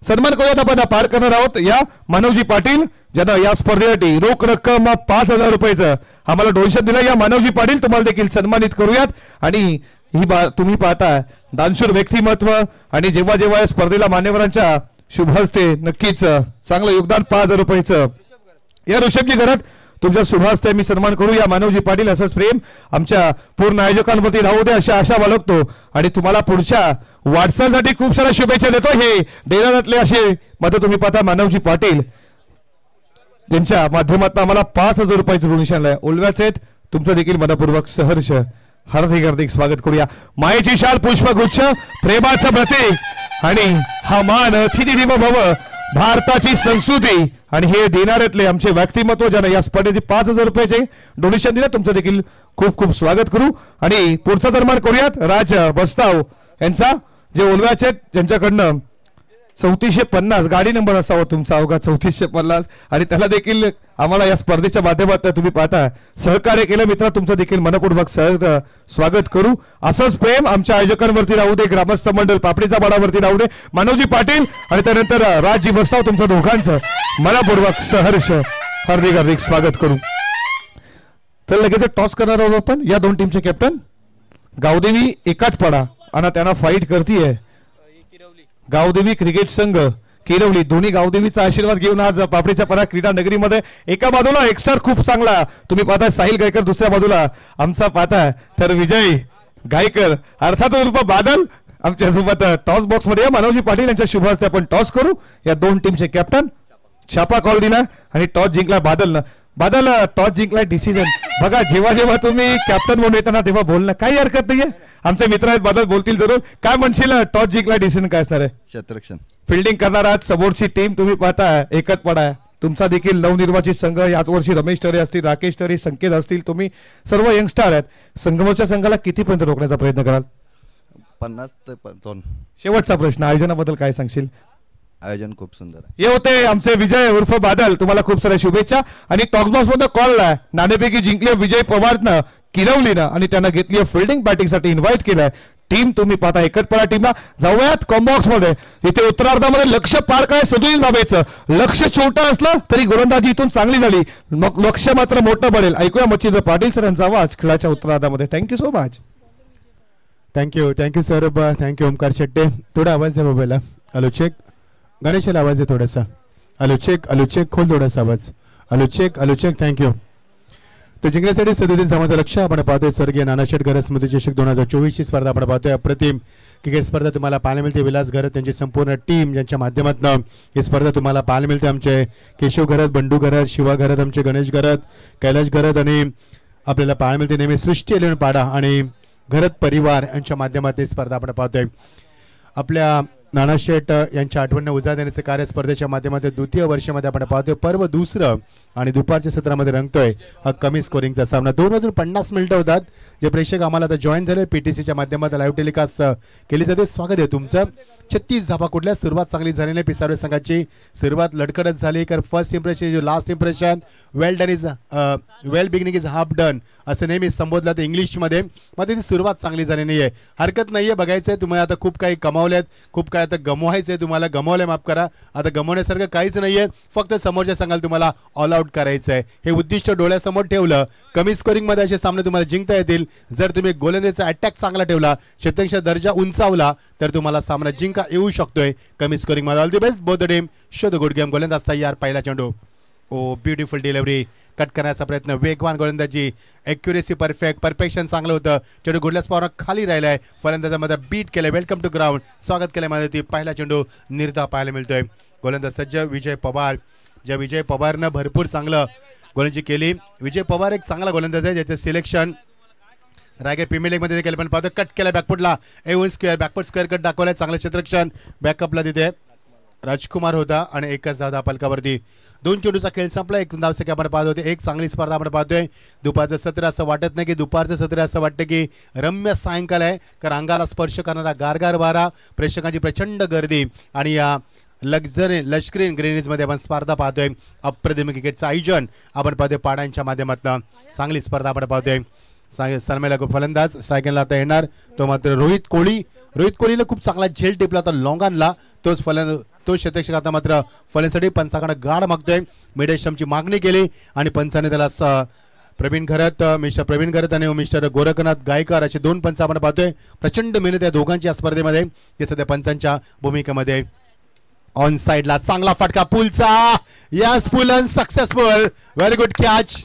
सन्मान करूयात आपण पार करणार आहोत या मानवजी पाटील ज्यांना या स्पर्धेसाठी रोख रक्कम 5,000 रुपयाचं आम्हाला डोनेशन दिलं. या मानवजी पाटील तुम्हाला देखील सन्मानित करूयात. आणि ही तुम्ही पाहता दानशूर व्यक्तिमत्व आणि जेव्हा जेव्हा या स्पर्धेला मान्यवरांच्या शुभ हस्ते नक्कीच चांगलं योगदान 5,000 रुपयाचं या ऋषभजी घरात तुमच्या शुभ हस्ते मी सन्मान करू. या मानवजी पाटील असंच प्रेम आमच्या पूर्ण आयोजकांवरती राहू दे अशा आशा बाळगतो. आणि तुम्हाला पुढच्या वाटचालीसाठी खूप साऱ्या शुभेच्छा देतो. हे देणारातले असे मध्ये तुम्ही पाहता मानवजी पाटील त्यांच्या माध्यमातून आम्हाला 5,000 रुपयाचं डोनेशन आहे. उल्व्याचे आहेत तुमचं देखील मनपूर्वक सहर्ष हार्दिक हार्दिक स्वागत करूया. मायेची शाल पुष्पगुच्छ प्रेमाचं प्रतीक आणि हा मान अतिथी भव भारताची संस्कृती आणि हे देणाऱ्यातले आमचे व्यक्तिमत्व ज्यांना या स्पर्धेचे 5,000 रुपयाचे डोनेशन दिले तुमचं देखील खूप खूप स्वागत करू. आणि पुढचा सन्मान करूयात राज बस्ताव यांचा जे ओलव्याचे ज्यांच्याकडनं 3450 गाडी नंबर असावा तुमचा अवघा 3450 आणि त्याला देखील आम्हाला या स्पर्धेच्या माध्यमातून तुम्ही पाहता सहकार्य केलं. मित्र तुमचं देखील मनपूर्वक स्वागत करू. असंच प्रेम आमच्या आयोजकांवरती राहू दे, ग्रामस्थ मंडळ पापडीचा बाडावरती राहू दे. मनोजी पाटील आणि त्यानंतर राजजी बस्ताव तुमचं दोघांचं मनपूर्वक सहर्ष हार्दिक हार्दिक स्वागत करू. तर लगेच टॉस करणार आहोत आपण. या दोन टीमचे कॅप्टन गावदेवी एकाटपाडा आणि त्यांना फाईट करतीये गावदेवी क्रिकेट संघ किरवली. दोन्ही गावदेवीचा आशीर्वाद घेऊन आज पापडीच्या परा क्रीडा नगरीमध्ये एका बाजूला एक्स्ट्रा खूप चांगला तुम्ही पाहताय साहिल गायकर, दुसऱ्या बाजूला आमचा पाहताय तर विजय गायकर अर्थात उर्फ बादल आमच्यासोबत टॉस बॉक्स मध्ये. मानवजी पाटील यांच्या शुभ हस्ते आपण टॉस करू. या दोन टीमचे कॅप्टन छापा कॉल दिला आणि टॉस जिंकला बादलनं. बादल टॉस जिंकलाय डिसिजन बघा. जेव्हा जेव्हा तुम्ही कॅप्टन म्हणून येताना तेव्हा बोलणं काही हरकत नाहीये. आमचे मित्र आहेत बादल बोलतील जरूर. काय म्हणशील टॉस जिंकला डिसिजन काय असणार आहे? क्षेत्ररक्षण फिल्डिंग करणार आहात. समोरची टीम तुम्ही पाहता एकटपडा तुमचा देखील नवनिर्वाचित संघ. याच वर्षी रमेश टरे असतील, राकेश टरे, संकेत असतील, तुम्ही सर्व यंगस्टार आहेत. समोरच्या संघाला कितीपर्यंत रोखण्याचा प्रयत्न कराल? 50 ते 55. शेवटचा प्रश्न आयोजनाबद्दल काय सांगशील? आयोजन खूप सुंदर आहे. हे होते आमचे विजय उर्फ बादल. तुम्हाला खूप साऱ्या शुभेच्छा. आणि टॉक्स बॉक्स मध्ये कॉल आहे नाणेफेकी जिंकली विजय पवारनं किरवलीनं आणि त्यांना घेतली फिल्डिंग बॅटिंगसाठी इन्व्हाइट केलंय. टीम तुम्ही पाहता एकटपडा टीमला. जाऊयात कॉम्बॉक्स मध्ये. इथे उत्तरार्धामध्ये लक्ष पार काय सदोई जावेचं. लक्ष छोटं असलं तरी गोलंदाजी इथून चांगली झाली, मग लक्ष मात्र मोठं बनेल. ऐकूया मच्छिंद्र पाटील सर यांचा आवाज खेळाच्या उत्तरार्धामध्ये. Thank you so much. Thank you sir. Thank you Omkar Shette. थोडा आवाज द्या मोबाईलला. Hello check. गणेशला आवाज दे थोडासा. हॅलो चेक खोल थोडासा आवाज. Hello check. थँक्यू. तो जिंकण्यासाठी 37 धावांचं लक्ष आपण पाहतोय. स्वर्गीय नानाशेठ घरत स्मृती चषक 2024 ची स्पर्धा आपण पाहतोय. अप्रतिम क्रिकेट स्पर्धा तुम्हाला पाहायला मिळते. विलास घरत त्यांची संपूर्ण टीम ज्यांच्या माध्यमातून ही स्पर्धा तुम्हाला पाहायला मिळते. आमचे केशव घरत, बंडू घरत, शिवा घरत, आमचे गणेश घरत, कैलाश घरत आणि आपल्याला पाहायला मिळते नेहमी सृष्टी एलेवन पाडा आणि घरत परिवार यांच्या माध्यमातून स्पर्धा आपण पाहतोय. आपल्या नानाशेठ यांच्या आठवणींना उजाळा देण्याचे कार्य स्पर्धेच्या माध्यमातून द्वितीय वर्षामध्ये आपण पाहतोय. पर्व दुसरं आणि दुपारच्या सत्रामध्ये रंगतोय हा कमी स्कोरिंगचा सामना. 2 वाजून 50 मिनिटं होतात. जे प्रेक्षक आम्हाला आता जॉईन झाले पीटीसीच्या माध्यमातून लाईव्ह टेलिकास्ट केली जाते. स्वागत आहे तुमचं. 36 धावा कुठल्या सुरुवात चांगली झाली नाही. पिसावरे संघाची सुरुवात लटकटच झाली. कारण first impression last impression well done is well beginning is half done असं नेहमी संबोधलं ते इंग्लिशमध्ये. मध्ये ती सुरुवात चांगली झाली नाहीये. हरकत नाहीये. बघायचंय तुम्हाला आता खूप काही कमावल्यात, खूप काय आता गमवायचंय तुम्हाला. गमवलंय माफ करा. आता गमवण्यासारखं काहीच नाहीये. फक्त समोरच्या संघाला तुम्हाला ऑल आउट करायचंय. हे उद्दिष्ट डोळ्यासमोर ठेवलं कमी स्कोरिंग मध्ये असे सामने तुम्हाला जिंकता येतील. जर तुम्ही गोलंदाजीचा अटॅक चांगला ठेवला, क्षेत्ररक्षण दर्जा उंचावला तर तुम्हाला सामना जिंका येऊ शकतोय कमी स्कोरिंग मध्ये. All the best both the team. Show the good game. गोलंदाज तयार. पहिला चेंडू. ओ ब्युटिफुल डिलिव्हरी. कट करण्याचा प्रयत्न. वेगवान गोलंदाजी. ॲक्युरेसी परफेक्शन चांगलं होतं. चेंडू गुडल्यास पॉवर खाली राहिलाय. फलंदाजामध्ये बीट केलंय. Welcome to ground. स्वागत केलंय माझं. ती पहिला चेंडू निर्धाव पाहायला मिळतोय. गोलंदाज सज्ज विजय पवार. ज्या विजय पवारनं भरपूर चांगलं गोलंदाजी केली. विजय पवार एक चांगला गोलंदाज आहे ज्याचं सिलेक्शन रायगड प्रीमियर लीग मध्ये देखील आपण पाहतो कट केला बॅकफुटला एवन स्क्वेअर बॅकफुट स्क्वेअर कट दाखवलाय चांगलं क्षेत्ररक्षण बॅकअपला तिथे राजकुमार होता आणि एकच धाव फलकावरती 2 चेंडूचा खेळ संपला 1 धावसंख्या आपण पाहत होते एक चांगली स्पर्धा आपण पाहतोय दुपारचं सत्र असं वाटत नाही की दुपारचं सत्र असं वाटतं की रम्य सायंकाल आहे कारण अंगाला स्पर्श करणारा गारगार वारा प्रेक्षकांची प्रचंड गर्दी आणि या लष्करी ग्रेनेजमध्ये आपण स्पर्धा पाहतोय अप्रतिम क्रिकेटचं आयोजन आपण पाहतोय पाड्यांच्या माध्यमातून चांगली स्पर्धा आपण पाहतोय सरमेला फलंदाज स्ट्रायकरला आता येणार तो मात्र रोहित कोहलीला खूप चांगला झेल टिपला होता लॉंगानला तो शतक आता मात्र फलंदाजीसाठी पंचाकडे गाड मागतोय मिडेशमची मागणी केली आणि पंचाने त्याला मिस्टर प्रवीण घरत आणि मिस्टर गोरखनाथ गायकर असे 2 पंच आपण पाहतोय प्रचंड मेहनत या दोघांच्या स्पर्धेमध्ये ते सध्या पंचांच्या भूमिकेमध्ये ऑन साइडला चांगला फटका पुलचा यस पुलन successful very good catch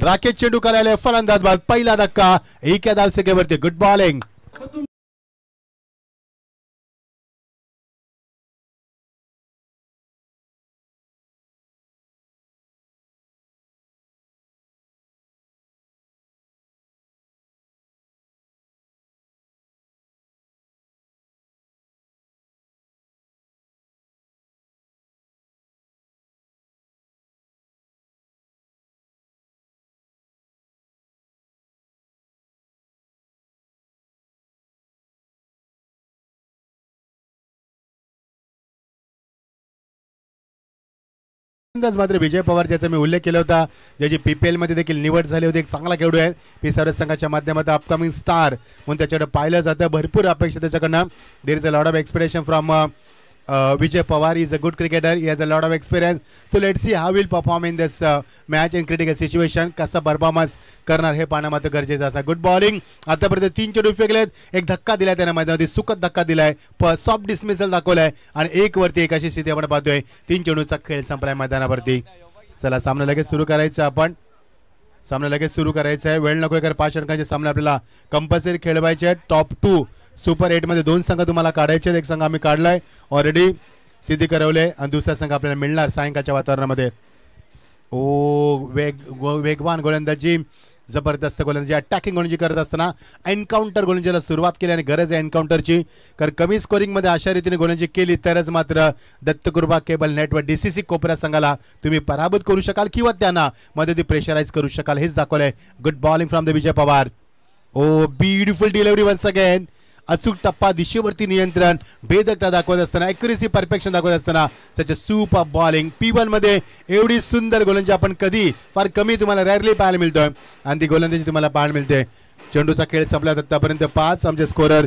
Rakesh चेंडू करायला फलंदाज बाद पहिला धक्का एका धावसंख्येवरती गुड बॉलिंग मात्र विजय पवार ज्याचा मी उल्लेख केला होता ज्याची पीपीएल मध्ये देखील निवड झाली होती एक चांगला खेळाडू आहे पिसावरे संघाच्या माध्यमातून अपकमिंग स्टार म्हणून त्याच्याकडे पाहिलं जातं भरपूर अपेक्षा त्याच्याकडनं there is a lot of expiration from Vijay Pawar is a good cricketer. He has a lot of experience. So let's see how he'll perform in this match in critical situation. कसा performance करणार हे पाहणं मात्र गरजेचं असणार. Good bowling आतापर्यंत 3 चेंडू फेकलेत एक धक्का दिलाय त्याने मैदानामध्ये सुखद धक्का दिलाय सॉफ्ट डिसमिसल दाखवलाय आणि 1 वरती 1 अशी स्थिती आपण पाहतोय 3 चेंडूचा खेळ संपलाय मैदानावरती. चला सामना लगेच सुरू करायचं आहे वेळ नको 5 षटकांचे सामने आपल्याला कंपल्सरी खेळवायचे आहेत टॉप 2 सुपर 8 मध्ये 2 संघ तुम्हाला काढायचे एक संघ आम्ही काढलाय ऑलरेडी सिद्धी करवले आणि दुसरा संघ आपल्याला मिळणार सायंकाळच्या वातावरणामध्ये. वेगवान गोलंदाजी जबरदस्त गोलंदाजी अटॅकिंग गोलंदाजी करत असताना एन्काउंटर गोलंदाजीला सुरुवात केली आणि गरज आहे एन्काउंटरची कारण कमी स्कोरिंग मध्ये अशा रीतीने गोलंदाजी केली तरच मात्र दत्तकृपा केबल नेटवर डीसीसी कोपरा संघाला तुम्ही पराभूत करू शकाल किंवा त्यांना मध्ये प्रेशराईज करू शकाल हेच दाखवलंय. Good bowling from the Vijay Pawar. Beautiful delivery once again अचूक टप्पा दिशेवरती नियंत्रण भेदकता दाखवत असताना ॲक्युरेसी परफेक्शन दाखवत असताना सच सुपर बॉलिंग P1 मध्ये एवढी सुंदर गोलंदाजी आपण कधी फार कमी तुम्हाला रेअरली पाहायला मिळतोय आणि ती गोलंदाजी तुम्हाला पाहायला मिळते. चेंडूचा खेळ संपला आतापर्यंत 5 आमचे स्कोरर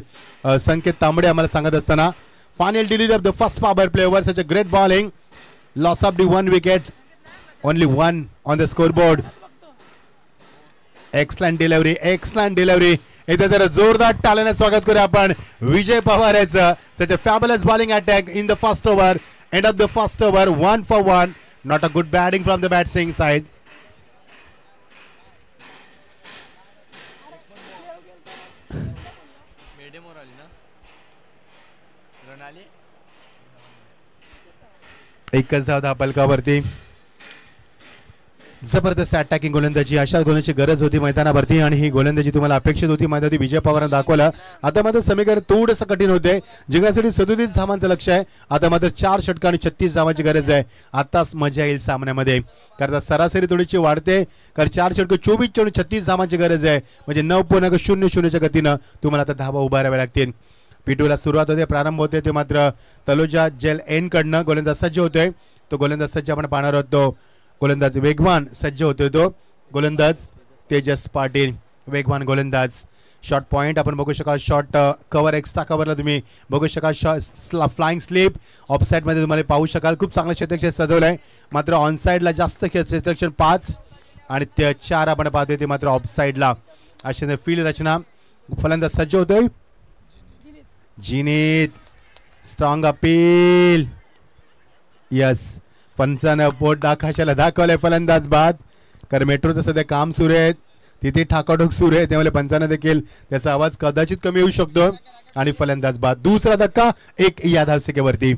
संकेत तांबडे आम्हाला सांगत असताना final delivery of the first power play over such a great bowling loss of the 1 wicket only 1 on the score board. Excellent delivery इथे जरा जोरदार टाळ्याने स्वागत करूया आपण विजय पवार याचं such a fabulous bowling attack in the first over end of the first over 1 for 1 not a good batting from the batting side. एकच धाव पलकावरती जबरदस्त अटॅकिंग गोलंदाजी अशा गोलंदाजीची गरज होती मैदानावरती आणि ही गोलंदाजी तुम्हाला अपेक्षित होती मैदानी विजय पवारांनी दाखवला. आता मात्र समीकरण थोडंसं कठीण होते जिंकण्यासाठी 37 धावांचं लक्ष आहे आता मात्र 4 षटक आणि 36 धावांची गरज आहे. आताच मजा येईल सामन्यामध्ये कारण सरासरी थोडीशी वाढते कारण 4 षटक 24 चेंडू 36 धावांची गरज आहे म्हणजे 9.00च्या गतीनं तुम्हाला आता धावा उभाराव्या लागतील. P2 ला सुरुवात होते प्रारंभ होते ते मात्र तलोजा जेल एन कडनं गोलंदाज सज्ज होतोय तो गोलंदाज सज्ज आपण पाहणार होतो. गोलंदाज वेगवान सज्ज होतोय तो गोलंदाज तेजस पाटील वेगवान गोलंदाज. शॉर्ट पॉइंट आपण बघू शकाल शॉर्ट कव्हर एक्स्ट्रा कव्हरला तुम्ही बघू शकाल फ्लाइंग स्लिप ऑफसाइड मध्ये तुम्हाला पाहू शकाल खूप चांगलं क्षेत्रक्षण सजवलंय मात्र ऑन साइडला जास्त क्षेत्रक्षण 5 आणि 4 आपण पाहतोय ते मात्र ऑफ साइडला अशी फील्ड रचना. फलंदाज सज्ज होतोय जिनीत स्ट्रॉंग अपील यस पंचानं बोट आकाशाला दाखवलंय फलंदाज बाद कारण मेट्रोचं सध्या काम सुरू आहे तिथे ठाकाठोक सुरू आहे त्यामुळे पंचानं देखील त्याचा आवाज कदाचित कमी होऊ शकतो आणि फलंदाज बाद. दुसरा धक्का 1 या धावसंख्येवरती.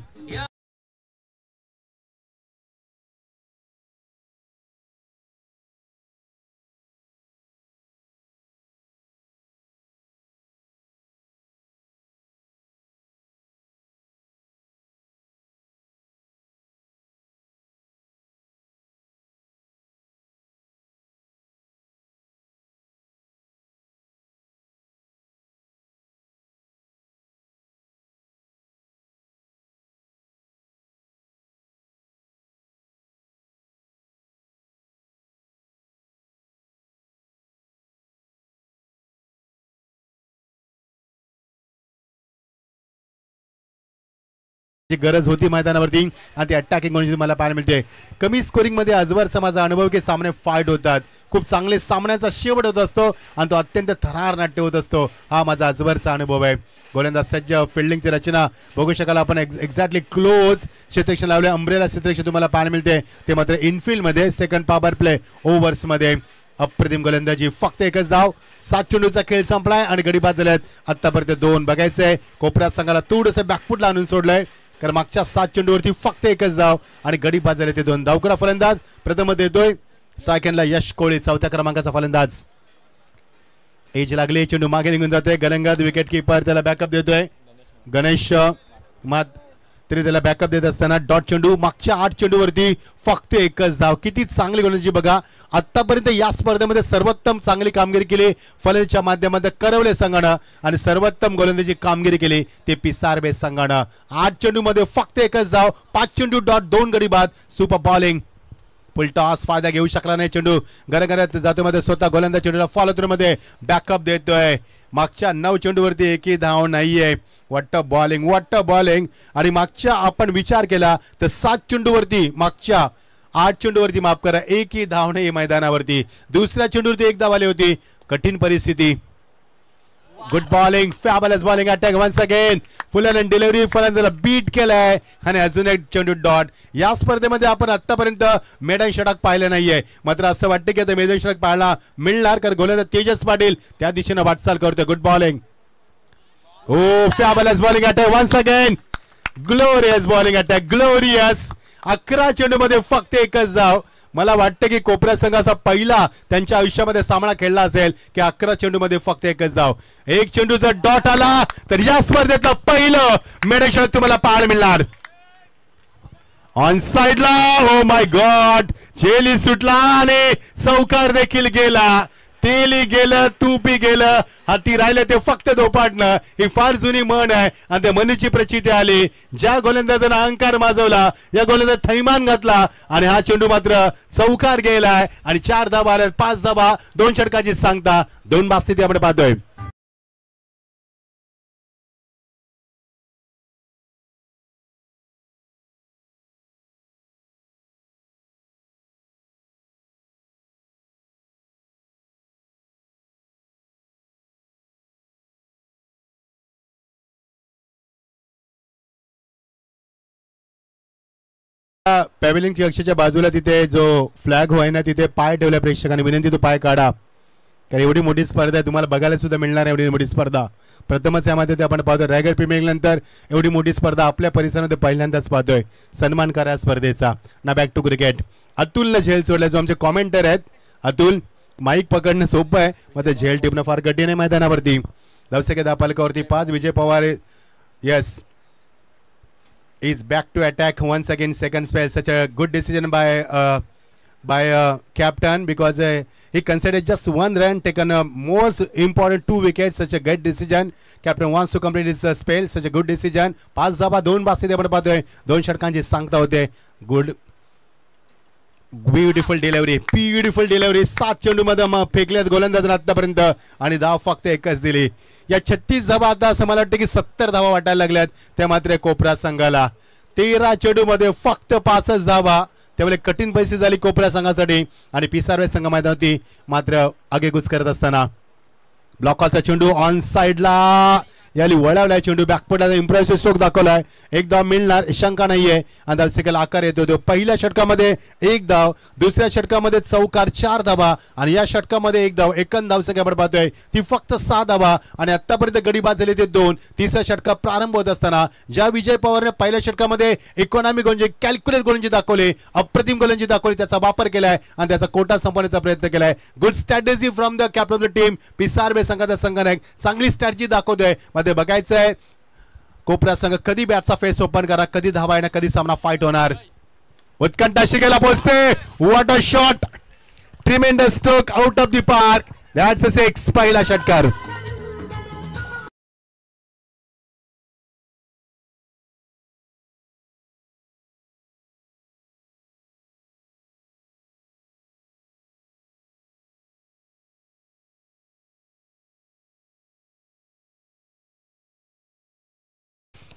गरज होती मैदानावरती आणि ती अटॅकिंग म्हणून तुम्हाला पाहायला मिळते. कमी स्कोरिंग मध्ये आजवरचा माझा अनुभव की सामने फाईट होतात, खूप चांगले सामन्याचा शेवट होत असतो आणि तो अत्यंत थरार नाट्य होत असतो. हा माझा आजवरचा अनुभव आहे. गोलंदाज सज्ज, फिल्डिंगची रचना बघू शकाल आपण. एक्झॅक्टली क्लोज क्षेत्ररक्षण लावले, अंब्रेला क्षेत्ररक्षण तुम्हाला पाहायला मिळते. ते मात्र इनफिल्ड मध्ये सेकंड पॉवर प्ले ओव्हर्स मध्ये अप्रतिम गोलंदाजी. फक्त एकच धाव. 7 चेंडूचा खेळ संपलाय आणि गडी बाद झाल्यात. आतापर्यंत 2 बघायचंय. कोपरा संघाला थोडंसं बॅकफुटला आणून सोडलंय, कारण मागच्या 7 चेंडूवरती फक्त एकच धाव आणि गडी बाद झाले ते 2. धावकरा फलंदाज प्रथम देतोय स्ट्रायकरला यश कोळी, 4थ्या क्रमांकाचा फलंदाज. एज लागली, चेंडू मागे निघून जातोय. गोलंदाज विकेट किपर त्याला बॅकअप देतोय गणेश. तरी त्याला बॅकअप देत असताना डॉट चेंडू. मागच्या 8 चेंडूवरती फक्त एकच धाव. किती चांगली गोलंदाजी बघा. आतापर्यंत या स्पर्धेमध्ये सर्वोत्तम चांगली कामगिरी केली फलंदाजीच्या माध्यमातून करवले संघानं आणि सर्वोत्तम गोलंदाजी कामगिरी केली ते पिसारबे संघानं. 8 चेंडूमध्ये फक्त एकच धाव, 5 चेंडू डॉट, 2 गडी बाद. Super bowling. फुल टॉस फायदा घेऊ शकला नाही. चेंडू गरगरत जातो मध्ये स्वतः गोलंदाज चेंडूला फॉलो थ्रू मध्ये बॅकअप देतोय. मागच्या 9 चेंडूवरती एकही धाव नाहीये. What a bowling, what a bowling. आणि मागच्या आपण विचार केला तर 7 चेंडूवरती, मागच्या 8 चेंडूवरती माफ करा, एकही धाव नाही मैदानावरती. दुसऱ्या चेंडूवरती एक धाव आली होती. कठीण परिस्थिती. Good bowling, fabulous bowling attack once again. Full and delivery, फलंदाजाला बीट केलाय आणि अजून एक चेंडू डॉट. या स्पर्धेमध्ये आपण आतापर्यंत मेडन षटक पाहिले नाहीये, मात्र असं वाटतं की आता मेडन षटक पाहायला मिळणार, कारण गोलंदाज तेजस पाटील त्या दिशेने वाटचाल करतोय. Good bowling. हो, fabulous bowling attack once again. Glorious bowling attack, glorious. 11 चेंडूमध्ये फक्त एकच धाव. मला वाटतं की कोपरा संघाचा पहिला त्यांच्या आयुष्यामध्ये सामना खेळला असेल की 11 चेंडूमध्ये फक्त एकच धाव. एक चेंडू जर डॉट आला तर या स्पर्धेतलं पहिलं मेडन षटक तुम्हाला पाहायला मिळणार. ऑन साइडला, ओ माय गॉड, झेली सुटला आणि चौकार देखील गेला. तेली गेलं, तूपी गेलं, हाती राहिलं ते फक्त दोपाटणं. ही फार जुनी म्हण आहे आणि त्या म्हणीची प्रचिती आली. ज्या गोलंदाजानं अहंकार माजवला, या गोलंदाज थैमान घातला आणि हा चेंडू मात्र चौकार गेलाय आणि 4 धावा आल्यात. 5 धावा, 2 षटकाची सांगता, 2 बाद स्थिती आपण पाहतोय. पॅव्हेलियनच्या अक्षरच्या बाजूला तिथे जो फ्लॅग होय ना, तिथे पाय ठेवल्या प्रेक्षकांनी. विनंती, तो पाय काढा, कारण एवढी मोठी स्पर्धा आहे, तुम्हाला बघायला सुद्धा मिळणार एवढी मोठी स्पर्धा. प्रथमच यामध्ये ते आपण पाहतोय. रायगड प्रीमियर नंतर एवढी मोठी स्पर्धा आपल्या परिसरामध्ये पहिल्यांदाच पाहतोय. सन्मान करा स्पर्धेचा. ना बॅक टू क्रिकेट. अतुलनं झेल सोडला, जो आमचे कॉमेंटर आहेत. अतुल, माईक पकडणं सोपं आहे, मग ते झेल टिपणं फार कठीण आहे मैदानावरती. धावसंख्या 10 फलकावरती 5. Vijay Pawar, yes, is back to attack once again. Second spell, such a good decision by captain, because he considered just 1 run, taken a most important 2 wickets. Such a great decision. Captain wants to complete his spell. Such a good decision. 5 धावा, 2 बाद स्थिती आपण पाहतोय. 2 षटकांची सांगता होते. Good, beautiful delivery, beautiful delivery. 7 चेंडू मध्ये फेकल्यात गोलंदाजांना आतापर्यंत आणि धाव फक्त एकच दिली. या 36 धावा आता असं मला वाटतं की 70 धावा वाटायला लागल्यात त्या मात्र कोपरा संघाला. 13 चेंडू मध्ये फक्त 5च धावा. त्यामुळे कठीण परिस्थिती झाली कोपरा संघासाठी आणि पिसारवे संघ मैदानावरती मात्र आगेकूच करत असताना ब्लॉकॉलचा चेंडू ऑन साइडला याली वळवलाय. चेंडू बॅकफुटला इम्प्रेसिव्ह स्ट्रोक दाखवलाय. एक धाव मिळणार, शंका नाहीये. आणि धावसंख्येला आकार येतो. तो पहिल्या षटकामध्ये 1 धाव, दुसऱ्या षटकामध्ये चौकार 4 धावा आणि या षटकामध्ये 1 धाव. एकूण धावसंख्या आपण पाहतोय ती फक्त 6 धावा आणि आतापर्यंत गडी बाद झाले ते 2. तिसऱ्या षटकात प्रारंभ होत असताना ज्या विजय पवारने पहिल्या षटकामध्ये इकॉनॉमी गोलंदाजी, कॅल्क्युलेट गोलंदाजी दाखवली, अप्रतिम गोलंदाजी दाखवली, त्याचा वापर केलाय आणि त्याचा कोटा संपवण्याचा प्रयत्न केलाय. Good strategy from the captain of the team. पिसारबे संघाचा संघनायक चांगली स्ट्रॅटेजी दाखवतोय. मध्ये बघायचंय कोपरा संघ कधी बॅटचा फेस ओपन करा, कधी धावा येणार, कधी सामना फाईट होणार. उत्कंठा शिकेला पोहोचते. What a shot, tremendous stroke out of the park. That's a 6. पहिला षटकार.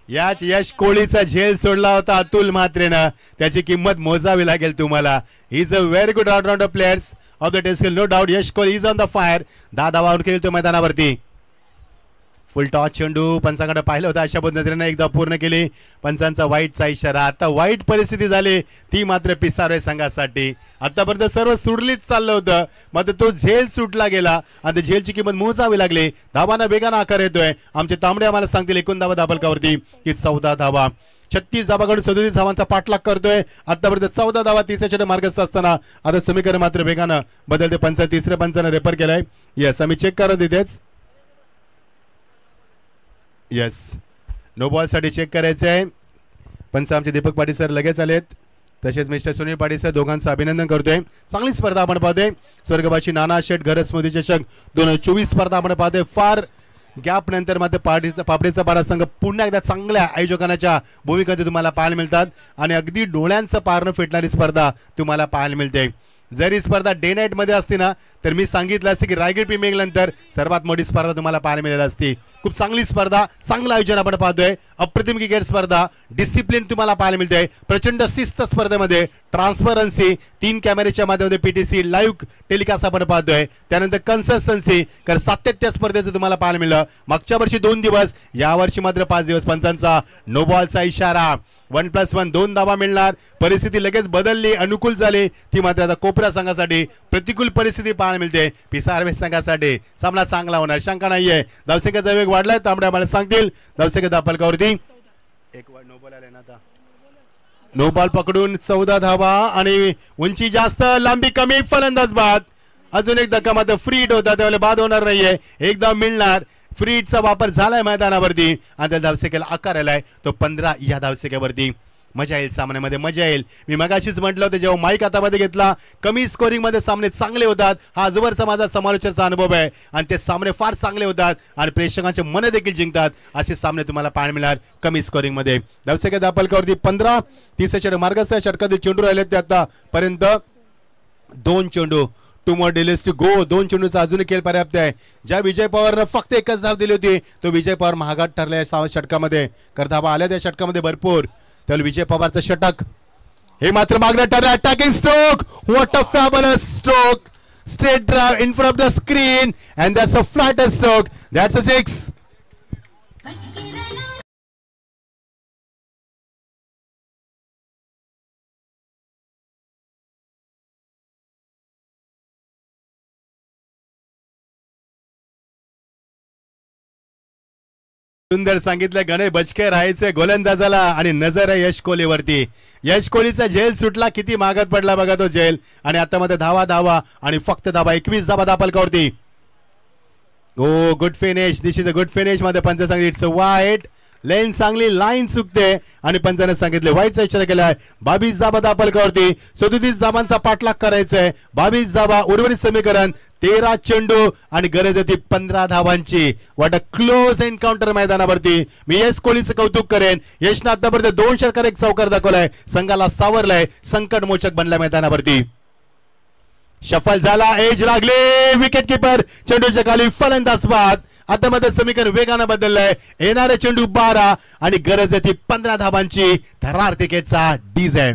याच यश कोहलीचा झेल सोडला होता अतुल म्हात्रेनं. त्याची किंमत मोजावी लागेल तुम्हाला. He is a very good allrounder players of the test. No doubt Yash Kohli is on the fire. 10 धावा खेळतो मैदानावरती. फुल टॉस चेंडू पंचांकडे पाहिलं होतं अशा पद्धतीने एकदा पूर्ण केली. पंचांचा वाईटचा इशारा. आता वाईट परिस्थिती झाली ती मात्र पिसारे संघासाठी. आतापर्यंत सर्व सुरलीत चाललं होतं मात्र तो झेल सुटला गेला आणि झेलची किंमत मोजावी लागली. धावांना वेगानं आकार येतोय. आमचे तांबडे आम्हाला सांगतील 19 धावा दाबलकावरती की 14 धावा. 36 धावाकडून 37 धावांचा पाठलाग करतोय. आतापर्यंत 14 धावा तिसऱ्या मार्गस्थ असताना आता समीकरण मात्र वेगानं बदलते. पंच तिसऱ्या पंचानं रेफर केलंय. येस आम्ही चेक करत तिथेच. येस नो बॉल साठी चेक करायचं आहे. पंच आमचे दीपक पाटील सर लगेच आलेत. तसेच मिस्टर सुनील पाटील सर दोघांचं अभिनंदन करतोय. चांगली स्पर्धा आपण पाहतोय. स्वर्गवासी नाना शेठ घरच स्मृती चषक 2024 स्पर्धा आपण पाहतोय. फार गॅप नंतर मात्र पापडीचा पारा संघ पुन्हा एकदा चांगल्या आयोजकांच्या भूमिकेत तुम्हाला पाहायला मिळतात आणि अगदी डोळ्यांचं पारणं फेटणारी स्पर्धा तुम्हाला पाहायला मिळते. जरी स्पर्धा डे नाईट मध्ये असती ना तर मी सांगितलं असते की रायगड प्रीमियर नंतर सर्वात मोठी स्पर्धा तुम्हाला पाहायला मिळेल असती. खूप चांगली स्पर्धा, चांगलं आयोजन आपण पाहतोय. अप्रतिम क्रिकेट स्पर्धा, डिसिप्लिन तुम्हाला पाहायला मिळते. प्रचंड शिस्त स्पर्धेमध्ये ट्रान्सपरन्सी, 3 कॅमेऱ्याच्या माध्यमातून पीटीसी लाईव्ह टेलिकास्ट आपण पाहतोय. त्यानंतर कन्सिस्टन्सी कारण सातत्य स्पर्धेचं तुम्हाला पाहायला मिळलं. मागच्या वर्षी 2 दिवस, यावर्षी मात्र 5 दिवस. पंचांचा नो बॉलचा इशारा. 1+1 2 धावा मिळणार. परिस्थिती लगेच बदलली, अनुकूल झाली ती मात्र आता कोपरा संघासाठी प्रतिकूल परिस्थिती पाहायला मिळते. पिसारवे संघासाठी सामना चांगला होणार शंका नाहीये. धावसंख्येचा वेग वाढलाय. तांबड्या मला सांगतील धावसंख्या दापलकावरती एक नो बॉल आलाय ना आता. नो बॉल पकडून 14 धावा आणि उंची जास्त, लांबी कमी, फलंदाज बाद. अजून एक धक्का मात्र फ्री हिट होता त्यावेळेला बाद होणार नाहीये. एकदा मिळणार. फ्री हिटचा वापर झालाय मैदानावरती आणि त्या धावसंख्येला आकार आलाय तो 15 या धावसंख्येवरती. मजा येईल सामन्यामध्ये, मजा येईल. मी मगाशीच म्हटलं होतं जेव्हा माईक हातामध्ये घेतला कमी स्कोरिंग मध्ये सामने चांगले होतात. हा आजवरचा माझा समालोचनाचा अनुभव आहे आणि ते सामने फार चांगले होतात आणि प्रेक्षकांचे मन देखील जिंकतात. असे सामने तुम्हाला पाहायला मिळणार कमी स्कोरिंग मध्ये. धावसंख्या दापलकावरती 15. 30 मार्गस्थ षटकातील चेंडू राहिले ते आतापर्यंत 2 चेंडू. 2 more डेलीज टू गो. 2 चेंडूचा अजूनही खेळ पर्याप्त आहे. ज्या विजय पवारनं फक्त 1च धाव दिली होती तो विजय पवार महागात ठरलाय षटकामध्ये. कर धावा आल्या त्या षटकामध्ये भरपूर. त्याला विजय पवारचं षटक हे मात्र मागणं ठरलं. Attacking stroke. What a fabulous stroke. Straight drive in front of the screen and that's a flatter stroke. That's a 6. सुंदर सांगितलं गणेश बचके राहायचे गोलंदाजाला आणि नजर आहे यश कोहलीवरती. यश कोहलीचा झेल सुटला. किती मागत पडला बघा तो झेल आणि आता मध्ये धावा आणि फक्त धावा. 21 धावा दापलकावरती. Oh good finish. This is a good finish मध्ये पंच सांगितलं इट्स अ वाईट. लेन चांगली लाईन चुकते आणि पंचाने सांगितले वाईटचा इशारा केलाय. 22 धावा दापलकावरती. 37 धावांचा पाठलाग करायचा आहे. 22 धावा. उर्वरित समीकरण 13 चेंडू आणि गरज होती 15 धावांची. वाट अ क्लोज एन्काउंटर मैदानावरती. मी यश कोहलीचं कौतुक करेन. यशनं आतापर्यंत 2 षटकार 1 चौकार दाखवलाय. संघाला सावरलाय. संकट मोचक बनलाय मैदानावरती. शफल झाला. एज लागले. विकेट किपर चेंडूच्या खाली. फलंदाज बाद. आता मध्ये समीकरण वेगानं बदललंय. येणारे चेंडू 12 आणि गरज आहे ती 15 धावांची. थरार क्रिकेटचा डीजे.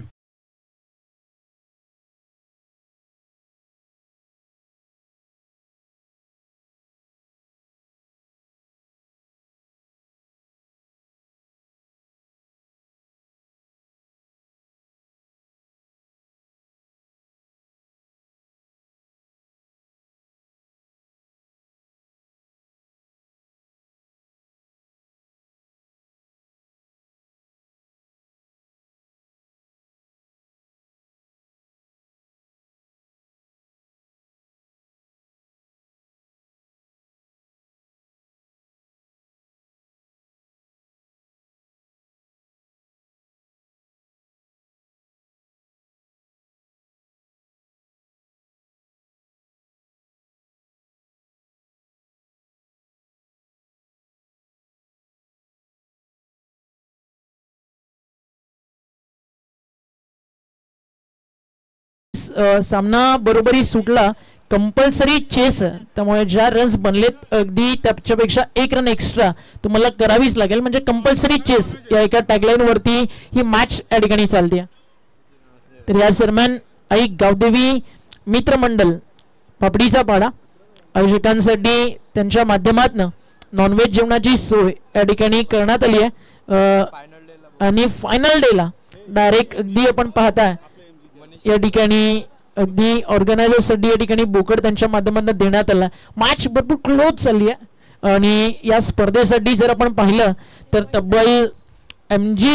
सामना बरोबरी सुटला कंपल्सरी चेस आहे, त्यामुळे ज्या रन्स बनलेत अगदी त्याच्यापेक्षा 1 रन एक्स्ट्रा तुम्हाला करावीच लागेल. म्हणजे कंपल्सरी चेस या एका टॅगलाईन वरती ही मॅच या ठिकाणी चालते. तर या दरम्यान आई गावदेवी मित्रमंडळ पापडीचा पाडा आयोजकांसाठी त्यांच्या माध्यमातून नॉनव्हेज जेवणाची सोय या ठिकाणी करण्यात आली आहे. आणि फायनल डेला डायरेक्ट अगदी आपण पाहताय या ठिकाणी अगदी ऑर्गनायझरसाठी या ठिकाणी बोकड त्यांच्या माध्यमातून देण्यात आला. मॅच भरपूर क्लोज चालली आहे आणि या स्पर्धेसाठी जर आपण पाहिलं तर तब्बल MG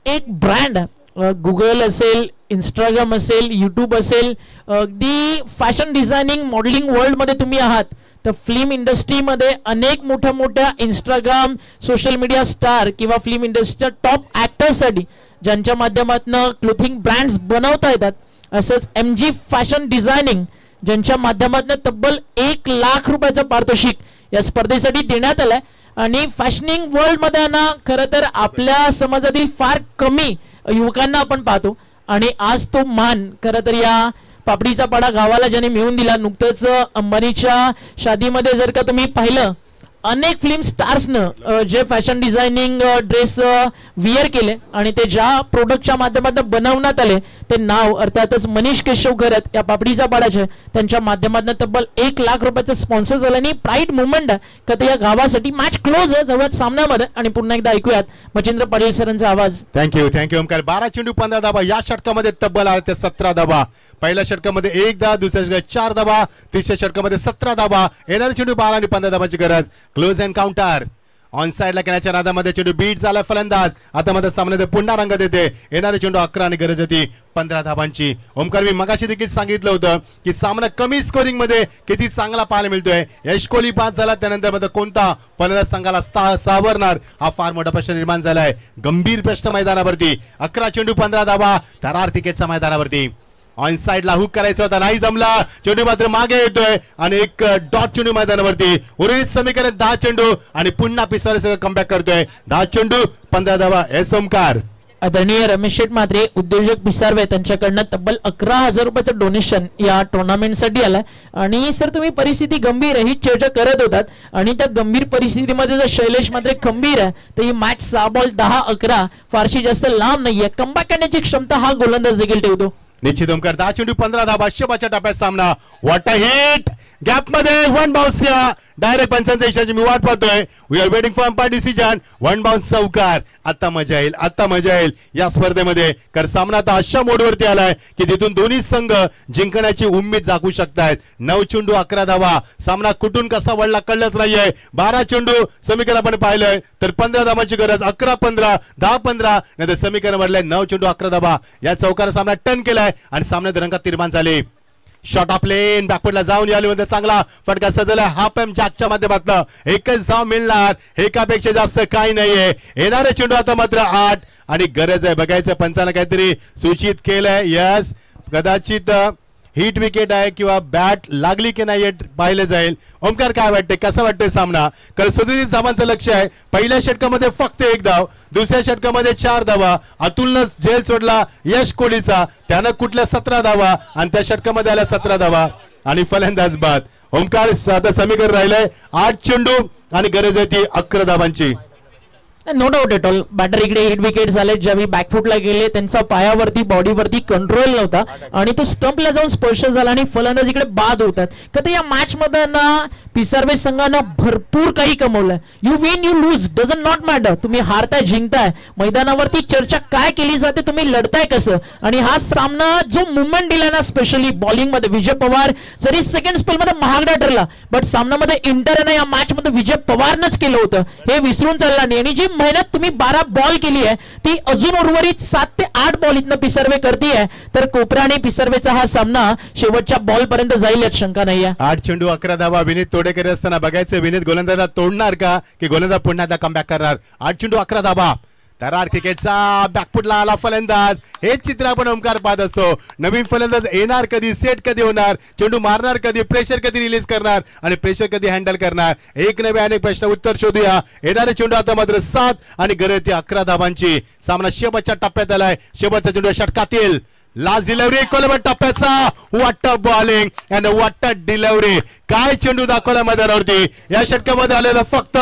एक ब्रँड गुगल असेल, इंस्टाग्राम असेल, यूट्यूब असेल, अगदी फॅशन डिझायनिंग मॉडेलिंग वर्ल्डमध्ये तुम्ही आहात तर फिल्म इंडस्ट्रीमध्ये अनेक मोठ्या मोठ्या इंस्टाग्राम सोशल मीडिया स्टार किंवा फिल्म इंडस्ट्रीच्या टॉप ॲक्टर्ससाठी ज्यांच्या माध्यमातून क्लोथिंग ब्रँड्स बनवता येतात असंच MG फॅशन डिझायनिंग ज्यांच्या माध्यमातून तब्बल 1 लाख रुपयाचं पारितोषिक या स्पर्धेसाठी देण्यात आलंय. आणि फॅशनिंग वर्ल्डमध्ये ना खरं तर आपल्या समाजातील फार कमी युवकांना आपण पाहतो आणि आज तो मान खरं तर या पापडीचा पाडा गावाला ज्याने मिळवून दिला. नुकतंच अंबानीच्या शादीमध्ये जर का तुम्ही पाहिलं अनेक फिल्म स्टार्सनं जे फॅशन डिझायनिंग ड्रेस विअर केले आणि ते ज्या प्रोडक्टच्या माध्यमातून बनवण्यात आले ते नाव अर्थातच मनीष केशव घरत या पापडीचा पाडाचे त्यांच्या माध्यमातून तब्बल 1 लाख रुपयाचं स्पॉन्सर झालं. आणि प्राईड मुवमेंट आहे का ते या गावासाठी. मॅच क्लोज आहे जवळ सामन्यामध्ये आणि पुन्हा एकदा ऐकूयात मच्छिंद्र पाटील सरांचा आवाज. थँक्यू ओमकार. 12 चेंडू 15 धाबा या षटकामध्ये तब्बल आले ते 17 धाबा. पहिल्या षटकामध्ये 1 धाव, दुसऱ्या षटकात 4 धाबा, तिसऱ्या षटकामध्ये 17 धाबा. येणारे चेंडू 12 आणि 15 धाबाची गरज. क्लोज एन्काउंटर ऑन साइडला केल्याच्या नादामध्ये चेंडू बीट झाला फलंदाज. आता मध्ये सामन्यात पुन्हा रंगत येते. येणारे चेंडू 11 आणि गरज होती 15 धाबांची. ओमकार, मी मगाशी देखील सांगितलं होतं की सामना कमी स्कोरिंग मध्ये किती चांगला पाहायला मिळतोय. यश कोहली बाद झाला त्यानंतर मध्ये कोणता फलंदाज संघाला सावरणार हा फार मोठा प्रश्न निर्माण झालाय. गंभीर प्रश्न मैदानावरती. 11 चेंडू 15 धाबा थरार क्रिकेटच्या मैदानावरती. ऑन साइडला हुक करायचा होता, नाही जमला. चेंडू मात्र मागे येतोय आणि एक डॉट चेंडू मैदानावरती. उर्वरित समीकरण 10 चेंडू आणि पुन्हा पिसारे कमबॅक करतोय. 10 चेंडू 15 धावा. एस ओमकार. आदरणीय रमेश शेठ म्हात्रे उद्योजक पिसारवे त्यांच्याकडनं तब्बल 11,000 रुपयाचं डोनेशन या टुर्नामेंटसाठी आलंय. आणि सर तुम्ही परिस्थिती गंभीर आहे ही चर्चा करत होतात आणि त्या गंभीर परिस्थितीमध्ये जर शैलेश म्हात्रे खंबीर आहे तर ही मॅच 6 बॉल 10-11 फारशी जास्त लांब नाहीये. कमबॅक करण्याची क्षमता हा गोलंदाज देखील ठेवतो. निश्चित ओमकार. 10 चेंडू 15 धावा. शेवटच्या टप्प्यात सामना. What a hit. गॅप मध्ये 1 बाउन्स. डायरेक्ट पंचांच्या इशाची मी वाट पाहतोय. We are waiting for umpire decision. 1 bounce चौकार. आता मजा येईल, आता मजा येईल या स्पर्धेमध्ये. कारण सामना आता अशा मोडवरती आलाय की तिथून दोन्ही संघ जिंकण्याची उम्मीद जागू शकतायत. 9 चेंडू 11 धावा. सामना कुठून कसा वळला कळलंच नाहीये. 12 चेंडू समीकरण आपण पाहिलंय तर 15 धावांची गरज. 11-15 10-15 नाही समीकरण वाढलंय. 9 चेंडू 11 धावा या चौकार सामना टर्न केलाय आणि सामन्यात रंगात निर्माण झाले. शॉट ऑफ लेन बॅकवर्डला जाऊन यायला चांगला फटका सजवला. हाफ एम जॅकच्या माध्यमातून एकच धाव मिळणार. एकापेक्षा जास्त काही नाहीये. येणारे चेंडू आता मात्र 8 आणि गरज आहे बघायचं पंचाला काहीतरी सूचित केलंय. यस कदाचित हिट विकेट आहे किंवा बॅट लागली की नाही पाहिलं जाईल. ओमकार काय वाटते, कसा वाटतोय सामना? कारण सदोदित धावांचं लक्ष आहे. पहिल्या षटकामध्ये फक्त 1 धाव, दुसऱ्या षटकामध्ये 4 धावा. अतुलनं झेल सोडला यश कोहलीचा, त्यानं कुठल्या 17 धावा आणि त्या षटकामध्ये आल्या 17 धावा आणि फलंदाज बाद. ओमकार आता समीकरण राहिलंय 8 चेंडू आणि गरज आहे ती 11 धावांची. No doubt at all. Batter इकडे हिट विकेट झाले. ज्यावेळी बॅकफुटला गेले त्यांचा पायावरती बॉडीवरती कंट्रोल नव्हता आणि तो स्टंपला जाऊन स्पर्श झाला आणि फलंदाज इकडे बाद होतात. का या मॅच मध्ये ना पिसारवे संघानं भरपूर काही कमवलंय. You win you lose doesn't not matter. तुम्ही हारताय जिंकताय मैदानावरती चर्चा काय केली जाते, तुम्ही लढताय कसं. आणि हा सामना जो मुवमेंट दिला ना स्पेशली बॉलिंग मध्ये विजय पवार जरी सेकंड स्पेल मध्ये महागडा ठरला बट सामन्यामध्ये इंटर या मॅच मध्ये विजय पवारनंच केलं होतं हे विसरून चालला नाही. आणि जी मेहनत तुम्ही 12 बॉल केली आहे ती अजून उर्वरित 7 ते 8 बॉल इथनं पिसारवे करतीये तर कोपरा आणि पिसारवेचा हा सामना शेवटच्या बॉल पर्यंत जाईल यात शंका नाहीये. 8 चेंडू 11 धावा. विनीत तोडेकरी असताना बघायचं विनीत गोलंदाजाला तोडणार का की गोलंदाज पुन्हा एकदा कमबॅक करणार. 8 चेंडू 11 धावा. तरार क्रिकेटचा बॅकफुटला आला फलंदाज. हेच चित्र आपण ओमकार पाहत असतो. नवीन फलंदाज येणार कधी, सेट कधी होणार, चेंडू मारणार कधी, प्रेशर कधी रिलीज करणार आणि प्रेशर कधी हँडल करणार. एक नवे अनेक प्रश्न उत्तर शोधूया. येणारे चेंडू आता मात्र 7 आणि गरज ती 11 धावांची. सामना शेवटच्या टप्प्यात आलाय. शेवटचा चेंडू षटकातील लास्ट डिलिव्हरी कोलंबा टप्प्याचा what a bowling and what a delivery. काय चेंडू दाखवला मैदानावरती. या षटकामध्ये आलेला फक्त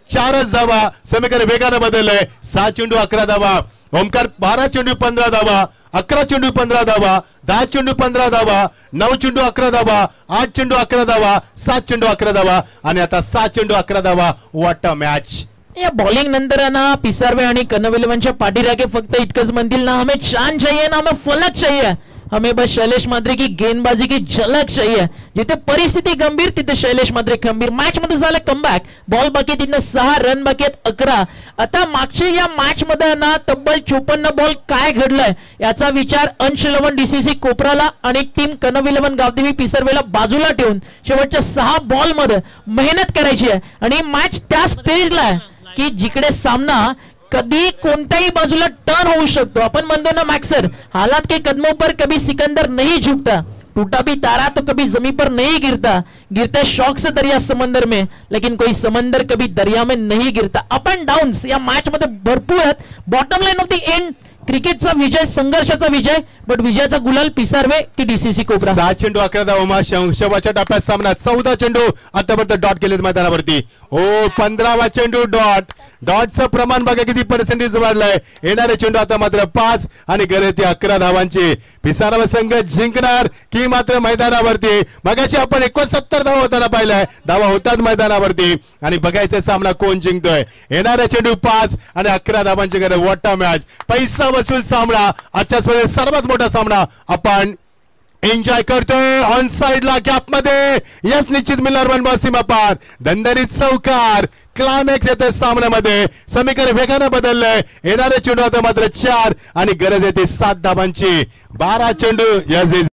4च धावा. समीकरण वेगानं बदललंय. 6 चेंडू 11 धावा. ओमकार 12 चेंडू 15 धावा. 11 चेंडू 15 धावा. 10 चेंडू 15 धावा. 9 चेंडू 11 धावा. 8 चेंडू 11 धावा. 7 चेंडू 11 धावा आणि आता 7 चेंडू 11 धावा. What a match. या बॉलिंग नंतर ना पिसारवे आणि कनविलवनच्या पाठीराखे फक्त इतकंच म्हणतील ना, हमें चांद चाहिए ना हमें फलक चाहिए, हमें बस शैलेश मात्रे की गेंदबाजी की झलक चाहिए. जिथे परिस्थिती गंभीर तिथे शैलेश मात्रे खंबीर. मॅच मध्ये झालं कमबॅक. बॉल बाकी तिथं 6 रन बाकी आहेत 11. आता मागच्या या मॅच मध्ये ना तब्बल 54 बॉल काय घडलंय याचा विचार अंश 11 डीसीसी कोपराला आणि टीम कनविलवन गावदेवी पिसरवेला बाजूला ठेवून शेवटच्या 6 बॉल मध्ये मेहनत करायची आहे. आणि मॅच त्या स्टेजला आहे की जिकडे सामना कधी कोणत्याही बाजूला टर्न होऊ शकतो. अपन म्हणतो ना मॅक्सर, हालात के कदमों पर कभी सिकंदर नहीं झुकता, टूटा भी तारा तो कभी जमीन पर नहीं गिरता, गिरते शौक से दरिया समंदर में, लेकिन कोई समंदर कभी दरिया में नहीं गिरता. अप अँड डाऊन्स या मॅच मध्ये भरपूर आहेत. Bottom line of the end क्रिकेटचा विजय, संघर्षाचा विजय, बट विजयाचा गुलाल पिसारवे की डीसीसी कोपरा. 7 चेंडू 11 धावा. शेवटच्या टप्प्यात सामना 14 चेंडू आतापर्यंत डॉट केलेत मैदानावरती. 15वा चेंडू डॉट. डॉटचं प्रमाण बघा किती पर्सेंटेज वाढलंय. येणारे चेंडू आता मात्र 5 आणि गरज ती 11 धावांची. पिसारवे संघ जिंकणार की मात्र मैदानावरती. मगाशी आपण 69 धावा होताना पाहिलाय. धावा होतात मैदानावरती आणि बघायचा सामना कोण जिंकतोय. येणारे चेंडू 5 आणि 11 धावांची गरज. What a match. पैसा वसूल सामना. आजच्या स्पर्धेत सर्वात मोठा सामना आपण एन्जॉय करतोय. ऑन साइडला गॅप मध्ये यस निश्चित मिळणार. वन बॉल सीमा पार. दंदरीत चौकार. क्लायमॅक्स येते सामन्यामध्ये. समीकरण वेगानं बदललंय. येणारे चेंडू आता मात्र 4 आणि गरज येते 7 धावांची. 12 चेंडू. यस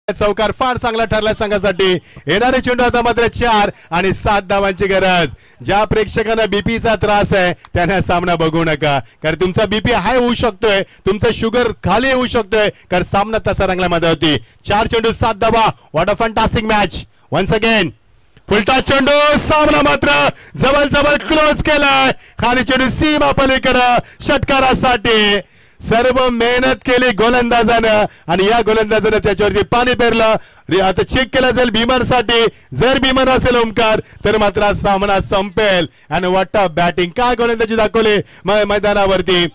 चौकार फार चांगला ठरला संघासाठी. येणारे चेंडू आता मात्र 4 आणि 7 धावांची गरज. ज्या प्रेक्षकांना बीपीचा त्रास आहे त्यांना सामना बघू नका, कारण तुमचा बीपी हाय होऊ शकतोय, तुमचा शुगर खाली होऊ शकतोय, कारण सामना तसा रंगला मध्ये होती. 4 चेंडू 7 धावा. What a fantastic match. Once again फुलटा चेंडू. सामना मात्र जवळ क्लोज केलाय. खाली चेंडू सीमा पलीकडे षटकारासाठी. सर्व मेहनत केली गोलंदाजानं आणि या गोलंदाजानं त्याच्यावरती पाणी पेरलं. आता चेक केला जाईल भीमरसाठी. जर भीमर असेल ओमकार तर मात्र सामना संपेल. आणि व्हॉट अ बॅटिंग. काय गोलंदाजी दाखवली मैदानावरती.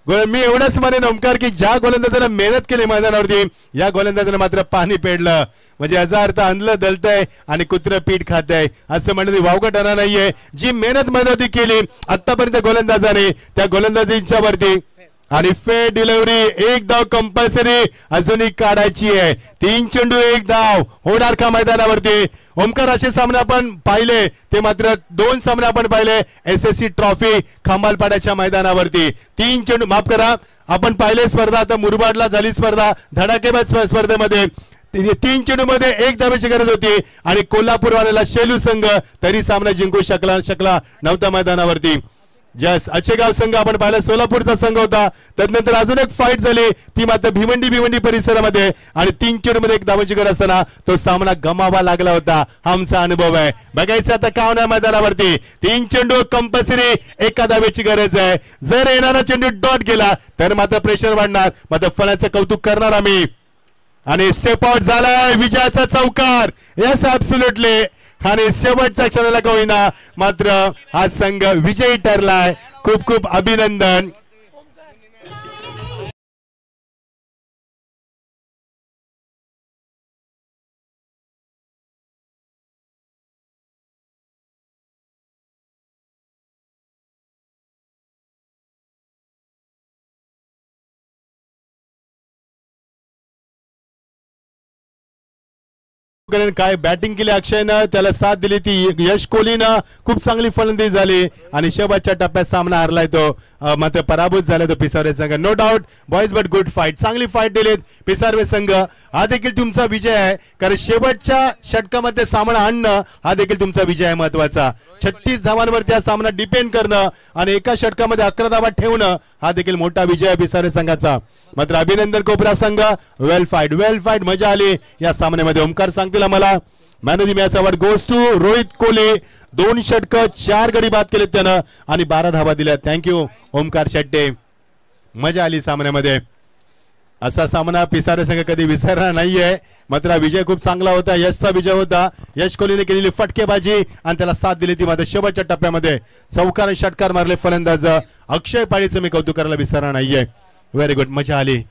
मी एवढंच म्हणेन ओमकार की ज्या गोलंदाजानं मेहनत केली मैदानावरती, या गोलंदाजानं मात्र पाणी पेडलं. म्हणजे याचा अर्थ आणलं दलतंय आणि कुत्र पीठ खातंय असं म्हणणं वावगं नाहीये. जी मेहनत मैदानावरती केली आतापर्यंत गोलंदाजाने, त्या गोलंदाजींच्या वरती आणि फेर डिलिव्हरी. 1 धाव कंपल्सरी अजूनही काढायची आहे. 3 चेंडू 1 धाव होणार का मैदानावरती. ओमकार असे सामने आपण पाहिले ते मात्र 2 सामने आपण पाहिले एसएससी ट्रॉफी खांबालपाड्याच्या मैदानावरती. 3 चेंडू माफ करा आपण पाहिले स्पर्धा. आता मुरबाडला झाली स्पर्धा धडाकेबाज स्पर्धेमध्ये 3 चेंडू मध्ये 1 धावेची गरज होती आणि कोल्हापूरवाल्याला शेलू संघ तरी सामना जिंकू शकला नव्हता मैदानावरती. जस अचेगाव संघ आपण पाहिला सोलापूरचा संघ होता. त्यानंतर अजून एक फाईट झाली ती मात्र भिवंडी परिसरामध्ये आणि 3 चेंडू मध्ये 1 धावांची गरज असताना तो सामना गमावा लागला होता. आमचा अनुभव आहे. बघायचं आता काय होणार मैदानावरती. 3 चेंडू कंपल्सरी 1 धावेची गरज आहे. जर येणारा चेंडू डॉट गेला तर मात्र प्रेशर वाढणार. मात्र फळाचं कौतुक करणार आम्ही. आणि स्टेप आउट झालाय. विजयाचा चौकार. Yes absolutely. आणि शेवटच्या क्षणाला का होईना मात्र हा संघ विजयी ठरलाय. खूप खूप अभिनंदन. काय बॅटिंग केली अक्षयनं, त्याला साथ दिली ती यश कोहलीनं. खूप चांगली फलंदाजी झाली आणि शेवटच्या टप्प्यात सामना हरलाय तो. मात्र पराभूत झाला तो पिसारवे संघ. No doubt boys but good fight. चांगली फाईट दिलीत पिसारवे संघ हा देखील तुमचा विजय आहे, कारण शेवटच्या षटकामध्ये सामना आणणं हा देखील तुमचा विजय आहे महत्वाचा. 36 धावांवरती हा सामना डिपेंड करणं आणि एका षटकामध्ये 11 धावा ठेवणं हा देखील मोठा विजय आहे पिसारे संघाचा. मात्र अभिनंदन कोपरा संघ, वेल फाईट, मजा आली या सामन्यामध्ये. ओमकार सांगतील आम्हाला man of the match award goes to Rohit Kohli. 2 षटकं 4 गडी बाद केलेत त्यानं आणि 12 धावा दिल्या. थँक्यू ओमकार शेट्टे, मजा आली सामन्यामध्ये. असा सामना पिसारे संघ कधी विसरणार नाहीये. मात्र हा विजय खूप चांगला होता, यशचा विजय होता. यश कोहलीने केलेली फटकेबाजी आणि त्याला साथ दिली ती. मात्र शेवटच्या टप्प्यामध्ये चौकार षटकार मारले फलंदाज अक्षय पाळीचं मी कौतुक करायला विसरणार नाहीये. व्हेरी गुड, मजा आली.